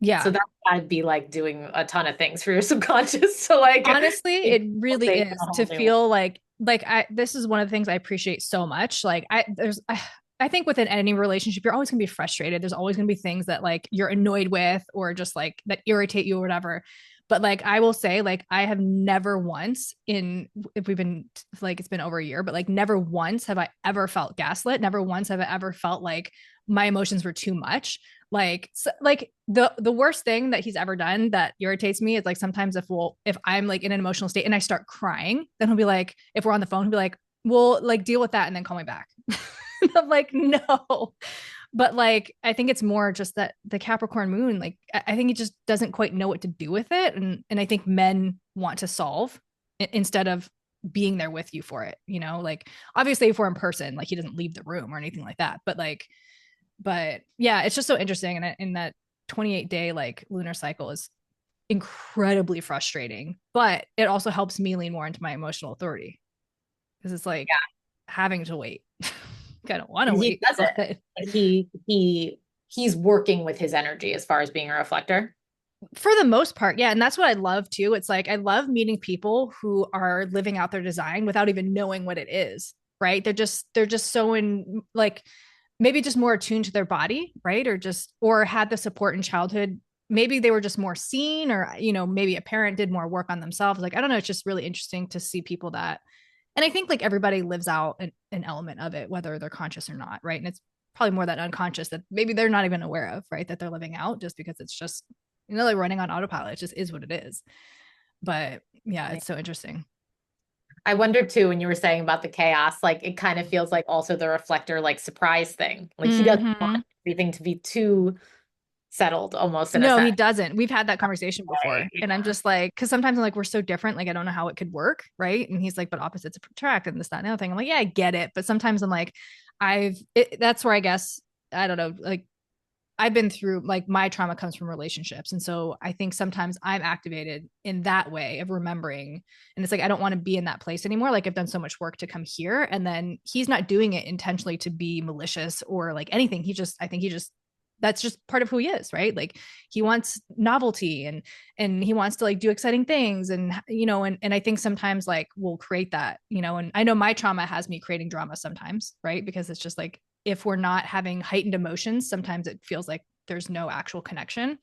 So yeah. that would be like doing a ton of things for your subconscious. So like Honestly, it's it really in is a to whole new feel like I this is one of the things I appreciate so much. Like I think within any relationship, you're always gonna be frustrated. There's always gonna be things that like you're annoyed with or just like that irritate you or whatever. But like I will say, like I have never once in if we've been like it's been over a year, but like never once have I ever felt gaslit. Never once have I ever felt like my emotions were too much. Like so, like the worst thing that he's ever done that irritates me is like sometimes if I'm like in an emotional state and I start crying, then he'll be like, if we're on the phone, he'll be like, well, like deal with that and then call me back. I'm like, no. But like I think it's more just that the Capricorn moon, like I think he just doesn't quite know what to do with it. And I think men want to solve instead of being there with you for it, you know, like obviously if we're in person, like he doesn't leave the room or anything like that. But yeah, it's just so interesting. And in that 28-day like lunar cycle is incredibly frustrating, but it also helps me lean more into my emotional authority because it's like having to wait. I don't want to and he wait, does it. but He's working with his energy as far as being a reflector. for the most part, yeah. And that's what I love too. It's like I love meeting people who are living out their design without even knowing what it is, right? They're just so in like maybe just more attuned to their body, right? Or had the support in childhood. Maybe they were just more seen, or maybe a parent did more work on themselves. Like I don't know, it's just really interesting to see people that, and I think like everybody lives out an element of it, whether they're conscious or not, right? And it's probably more that unconscious that maybe they're not even aware of, right? That they're living out just because it's just like running on autopilot. It just is what it is. But yeah, it's so interesting. I wondered too when you were saying about the chaos, like it kind of feels like also the reflector like surprise thing. Like he doesn't Mm-hmm. want everything to be too settled almost in a No, he sense. doesn't. We've had that conversation before. Right. And I'm Yeah. just like, because sometimes I'm like, we're so different. Like, I don't know how it could work. Right. And he's like, but opposites attract and this, that, and the other thing. I'm like, yeah, I get it. But sometimes I'm like, that's where I guess, I don't know, like, I've been through like my trauma comes from relationships. And so I think sometimes I'm activated in that way of remembering. And it's like, I don't want to be in that place anymore. Like, I've done so much work to come here. And then he's not doing it intentionally to be malicious or like anything. I think he just, that's just part of who he is, right? Like he wants novelty and he wants to like do exciting things and I think sometimes like we'll create that, and I know my trauma has me creating drama sometimes, right? Because it's just like if we're not having heightened emotions, sometimes it feels like there's no actual connection.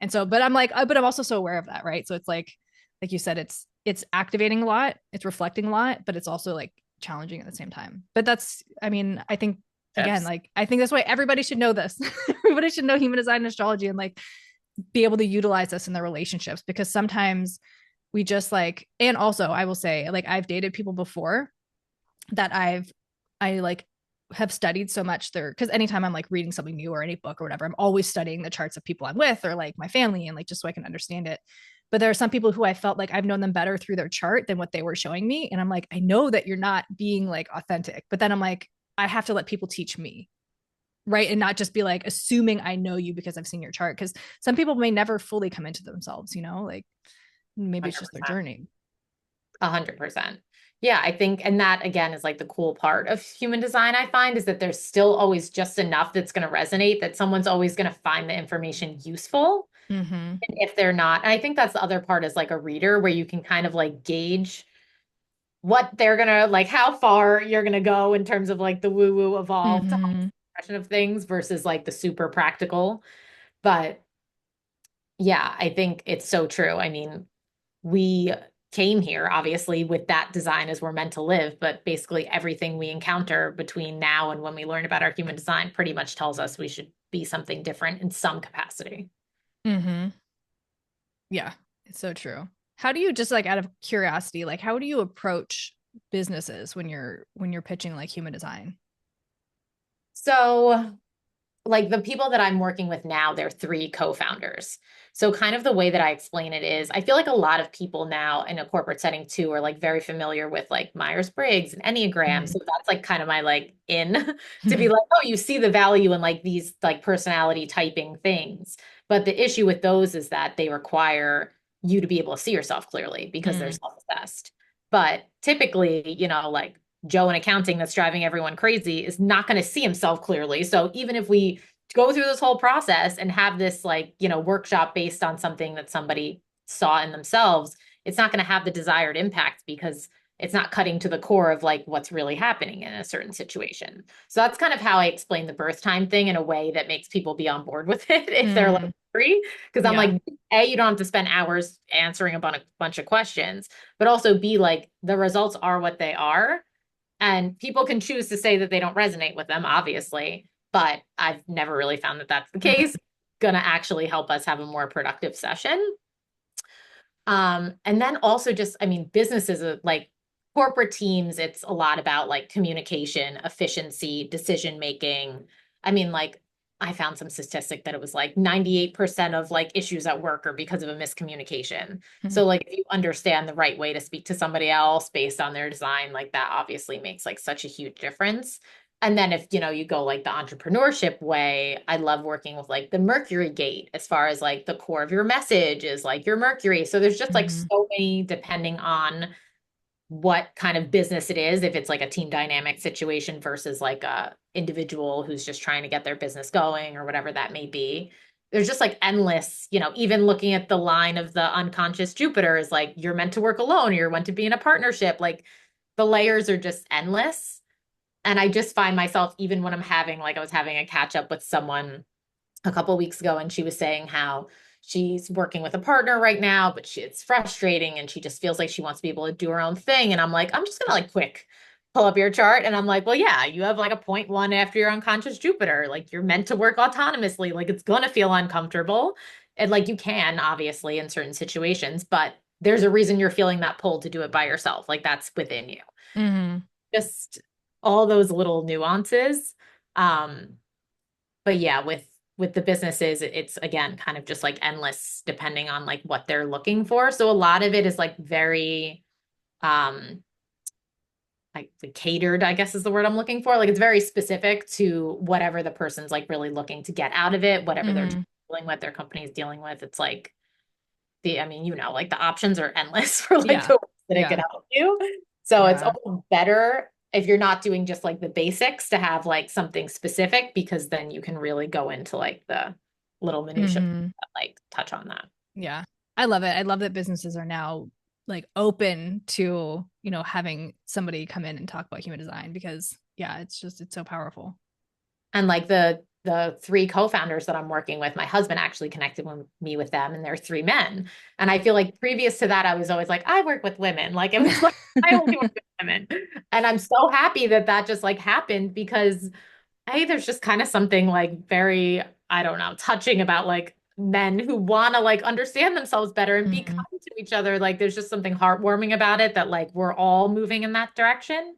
And so, but I'm like, but I'm also so aware of that, right? So it's like you said, it's activating a lot, it's reflecting a lot, but it's also like challenging at the same time. But that's, I mean, I think again, Tips. like I think that's why everybody should know this. Everybody should know human design and astrology and like be able to utilize this in their relationships, because sometimes we just like, and also I will say, like I've dated people before that I like have studied so much there, because anytime I'm like reading something new or any book or whatever, I'm always studying the charts of people I'm with or like my family, and like just so I can understand it. But there are some people who I felt like I've known them better through their chart than what they were showing me. And I'm like, I know that you're not being like authentic, but then I'm like, I have to let people teach me. Right. And not just be like assuming I know you because I've seen your chart. Cause some people may never fully come into themselves, you know, like maybe it's just their 100%. journey. 100%. Yeah, I think, and that again is like the cool part of human design, I find, is that there's still always just enough that's going to resonate, that someone's always going to find the information useful. Mm-hmm. And if they're not, and I think that's the other part is like a reader where you can kind of like gauge what they're going to like, how far you're going to go in terms of like the woo woo evolved Mm-hmm. expression of things versus like the super practical. But yeah, I think it's so true. I mean, we came here obviously with that design as we're meant to live, but basically everything we encounter between now and when we learn about our human design pretty much tells us we should be something different in some capacity. Mm-hmm. Yeah, it's so true. How do you, just like out of curiosity, like how do you approach businesses when you're pitching like human design? So like the people that I'm working with now, they're three co-founders. So kind of the way that I explain it is I feel like a lot of people now in a corporate setting too are like very familiar with like Myers-Briggs and Enneagram. So that's like kind of my like in to be Mm-hmm. like, oh, you see the value in like these like personality typing things. But the issue with those is that they require you to be able to see yourself clearly because they're Mm-hmm. self-assessed. But typically, like Joe in accounting that's driving everyone crazy is not going to see himself clearly. So even if we go through this whole process and have this like, workshop based on something that somebody saw in themselves, it's not going to have the desired impact because it's not cutting to the core of like what's really happening in a certain situation. So that's kind of how I explain the birth time thing in a way that makes people be on board with it if they're like Mm-hmm. free. Because I'm Yeah. like, A, you don't have to spend hours answering a bunch of questions, but also B, like the results are what they are. And people can choose to say that they don't resonate with them, obviously, but I've never really found that that's the case. Going to actually help us have a more productive session. And then also just, I mean, businesses are like corporate teams, it's a lot about like communication, efficiency, decision making. I mean, like I found some statistic that it was like 98% of like issues at work are because of a miscommunication. Mm-hmm. So like if you understand the right way to speak to somebody else based on their design, like that obviously makes like such a huge difference. And then if you go like the entrepreneurship way, I love working with like the Mercury gate as far as like the core of your message is like your Mercury. So there's just like Mm-hmm. so many depending on what kind of business it is, if it's like a team dynamic situation versus like a individual who's just trying to get their business going or whatever that may be. There's just like endless, even looking at the line of the unconscious Jupiter is like you're meant to work alone, you're meant to be in a partnership. Like the layers are just endless. And I just find myself, even when I'm having, like, I was having a catch up with someone a couple of weeks ago, and she was saying how she's working with a partner right now, but it's frustrating and she just feels like she wants to be able to do her own thing. And I'm like, I'm just gonna like quick pull up your chart. And I'm like, well, yeah, you have like a 0.1 after your unconscious Jupiter. Like you're meant to work autonomously. Like it's gonna feel uncomfortable. And like you can, obviously, in certain situations, but there's a reason you're feeling that pull to do it by yourself. Like that's within you, Mm-hmm. just all those little nuances. Um, but yeah, with the businesses, it's again kind of just like endless depending on like what they're looking for. So a lot of it is like very um like catered, I guess is the word I'm looking for. Like it's very specific to whatever the person's like really looking to get out of it, whatever they're Mm-hmm. dealing with, their company's dealing with. It's like I mean, like the options are endless for like Yeah. the ways that it could Yeah. help you. So it's Yeah. always better if you're not doing just like the basics to have like something specific because then you can really go into like the little minutia Mm-hmm. that like touch on that. Yeah. I love it. I love that businesses are now like open to, having somebody come in and talk about human design, because yeah, it's so powerful. And like the three co-founders that I'm working with, my husband actually connected me with them, and they're three men. And I feel like previous to that, I was always like, I work with women. Like it was like, I only work with women. And I'm so happy that that just like happened because hey, there's just kind of something like very, I don't know, touching about like men who want to like understand themselves better and be Mhm. kind to each other. Like there's just something heartwarming about it that like we're all moving in that direction.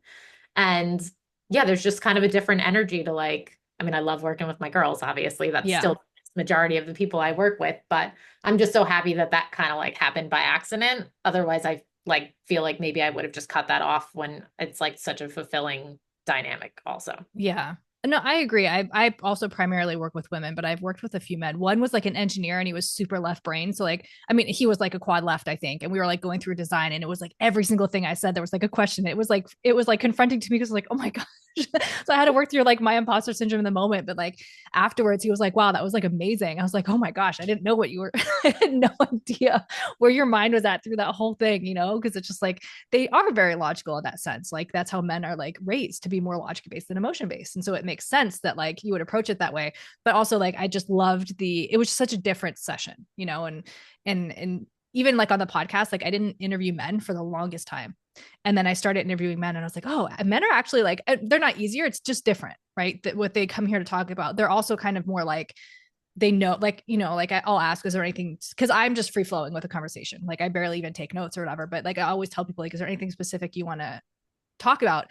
And yeah, there's just kind of a different energy to like, I mean, I love working with my girls, obviously. That's Yeah. still the majority of the people I work with, but I'm just so happy that that kind of like happened by accident. Otherwise, I like feel like maybe I would have just cut that off when it's like such a fulfilling dynamic also. Yeah. No, I agree. I also primarily work with women, but I've worked with a few men. One was like an engineer and he was super left brain. So like, I mean, he was like a quad left, I think. And we were like going through design and it was like every single thing I said, there was like a question. It was like confronting to me because like, oh my gosh. So I had to work through like my imposter syndrome in the moment. But like afterwards, he was like, wow, that was like amazing. I was like, oh my gosh, I didn't know what you were, I had no idea where your mind was at through that whole thing, Because it's just like they are very logical in that sense. Like that's how men are like raised to be more logic based than emotion based. And so it makes sense that like you would approach it that way. But also like I just loved it was such a different session, and even like on the podcast, like I didn't interview men for the longest time. And then I started interviewing men and I was like, oh, men are actually like, they're not easier. It's just different, right? That what they come here to talk about. They're also kind of more like, they know, like, like I'll ask, is there anything, because I'm just free flowing with a conversation. Like I barely even take notes or whatever, but like I always tell people, like, is there anything specific you want to talk about?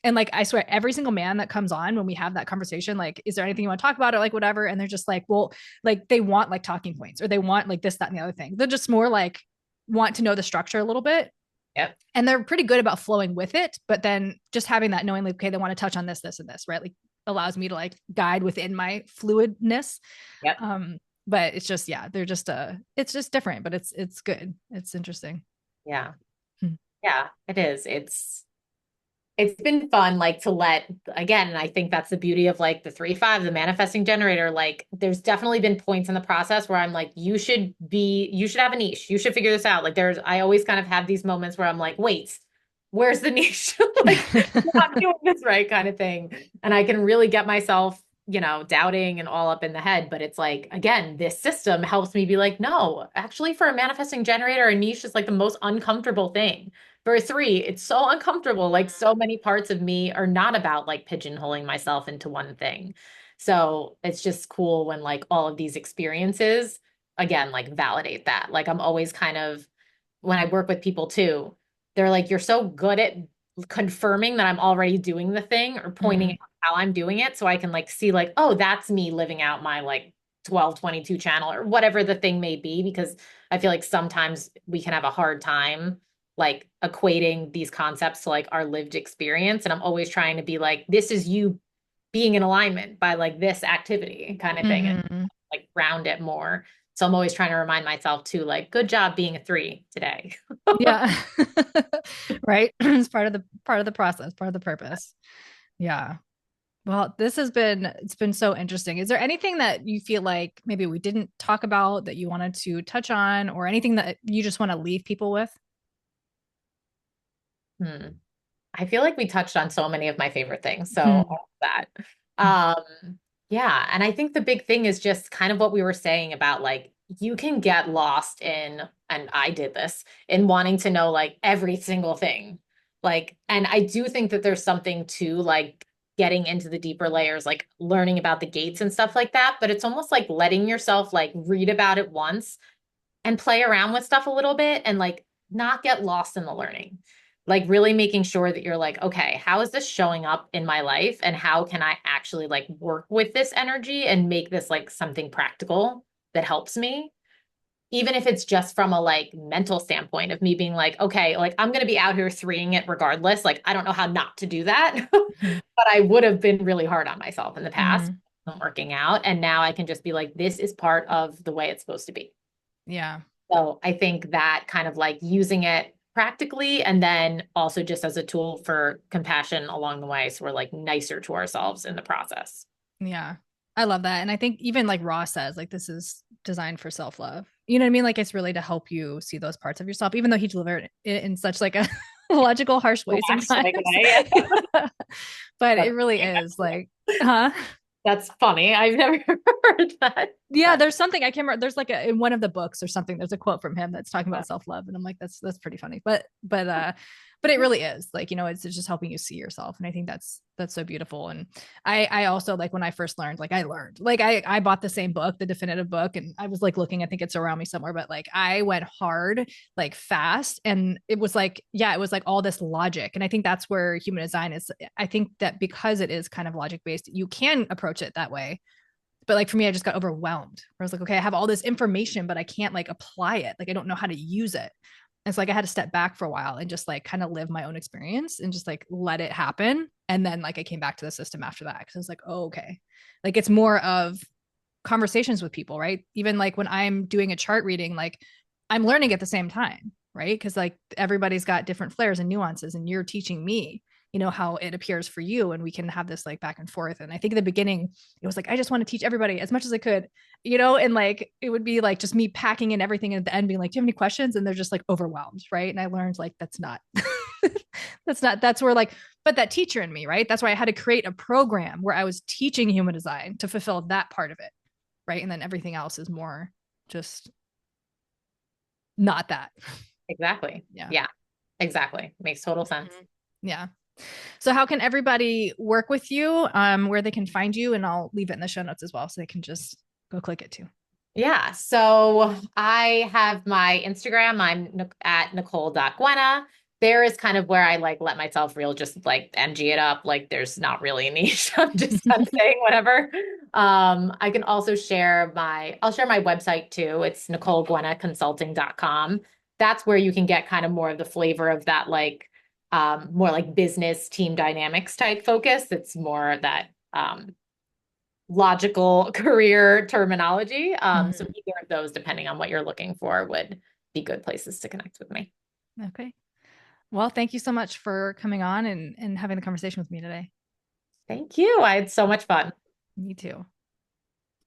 And like, I swear, every single man that comes on when we have that conversation, like, is there anything you want to talk about or like whatever? And they're just like, well, like they want like talking points or they want like this, that, and the other thing. They're just more like want to know the structure a little bit. Yep. And they're pretty good about flowing with it. But then just having that knowing like, okay, they want to touch on this, this, and this, right? Like allows me to like guide within my fluidness. Yep. Um, but it's just, yeah, they're just it's just different, but it's good. It's interesting. Yeah. Hmm. Yeah, it is. It's been fun like to let again, and I think that's the beauty of like the 3-5, the manifesting generator. Like there's definitely been points in the process where I'm like, you should have a niche. You should figure this out. Like I always kind of have these moments where I'm like, wait, where's the niche? Like I'm not doing this right kind of thing. And I can really get myself, doubting and all up in the head. But it's like, again, this system helps me be like, no, actually for a manifesting generator, a niche is like the most uncomfortable thing. For a 3, it's so uncomfortable. Like so many parts of me are not about like pigeonholing myself into one thing. So it's just cool when like all of these experiences, again, like validate that. Like I'm always kind of, when I work with people too, they're like, you're so good at confirming that I'm already doing the thing or pointing Mm, out how I'm doing it. So I can like see like, oh, that's me living out my like 1222 channel or whatever the thing may be. Because I feel like sometimes we can have a hard time like equating these concepts to like our lived experience. And I'm always trying to be like, this is you being in alignment by like this activity kind of thing and mhm. like ground it more. So I'm always trying to remind myself too, like, good job being a 3 today. Yeah. Right. It's part of the process, part of the purpose. Yeah. Well, it's been so interesting. Is there anything that you feel like maybe we didn't talk about that you wanted to touch on or anything that you just want to leave people with? Hmm. I feel like we touched on so many of my favorite things. So Hmm. all of that. Yeah. And I think the big thing is just kind of what we were saying about like, you can get lost in, and I did this, in wanting to know like every single thing. Like, and I do think that there's something to like getting into the deeper layers, like learning about the gates and stuff like that. But it's almost like letting yourself like read about it once and play around with stuff a little bit and like not get lost in the learning. Like really making sure that you're like, okay, how is this showing up in my life and how can I actually like work with this energy and make this like something practical that helps me? Even if it's just from a like mental standpoint of me being like, okay, like I'm going to be out here threeing it regardless. Like I don't know how not to do that, Hmm. but I would have been really hard on myself in the past, Hmm. working out. And now I can just be like, this is part of the way it's supposed to be. Yeah. So I think that kind of like using it practically and then also just as a tool for compassion along the way. So we're like nicer to ourselves in the process. Yeah. I love that. And I think even like Ross says, like, this is designed for self love. You know what I mean? Like, it's really to help you see those parts of yourself, even though he delivered it in such like a logical, harsh way Relaxed sometimes. right away. But But it really is like, huh? That's funny. I've never heard that. Yeah, But there's something I can't remember. There's like in one of the books or something. There's a quote from him that's talking about self love, and I'm like, that's pretty funny. But it really is like it's just helping you see yourself, and I think that's so beautiful. And I also like when I first learned, like I bought the same book, the definitive book, and I was like looking. I think it's around me somewhere, but like I went hard, like fast, and it was like it was like all this logic, and I think that's where human design is. I think that because it is kind of logic based, you can approach it that way, but like for me, I just got overwhelmed. I was like, okay, I have all this information, but I can't like apply it. Like I don't know how to use it. And so like I had to step back for a while and just like kind of live my own experience and just like let it happen. And then like I came back to the system after that because I was like, oh, okay. Like it's more of conversations with people, right? Even like when I'm doing a chart reading, like I'm learning at the same time, right? Because like everybody's got different flares and nuances, and you're teaching me, how it appears for you, and we can have this like back and forth. And I think at the beginning, it was like I just want to teach everybody as much as I could, and like it would be like just me packing in everything, and at the end being like, do you have any questions? And they're just like overwhelmed, right? And I learned like that's not that's where like, but that teacher in me, right? That's why I had to create a program where I was teaching human design to fulfill that part of it, right? And then everything else is more just not that. exactly. Yeah. Yeah, exactly. Makes total sense. Mhm. Yeah. So how can everybody work with you? Where they can find you, and I'll leave it in the show notes as well, so they can just go click it too. Yeah. So I have my Instagram. I'm at Nicole.Guena. There is kind of where I like let myself real just like MG it up. Like there's not really a niche. I'm just kind of saying whatever. I can also I'll share my website too. It's NicoleGuenaConsulting.com. That's where you can get kind of more of the flavor of that, like more like business team dynamics type focus. It's more that logical career terminology. So Mhm. either of those, depending on what you're looking for, would be good places to connect with me. Okay. Well, thank you so much for coming on and having the conversation with me today. Thank you. I had so much fun. Me too.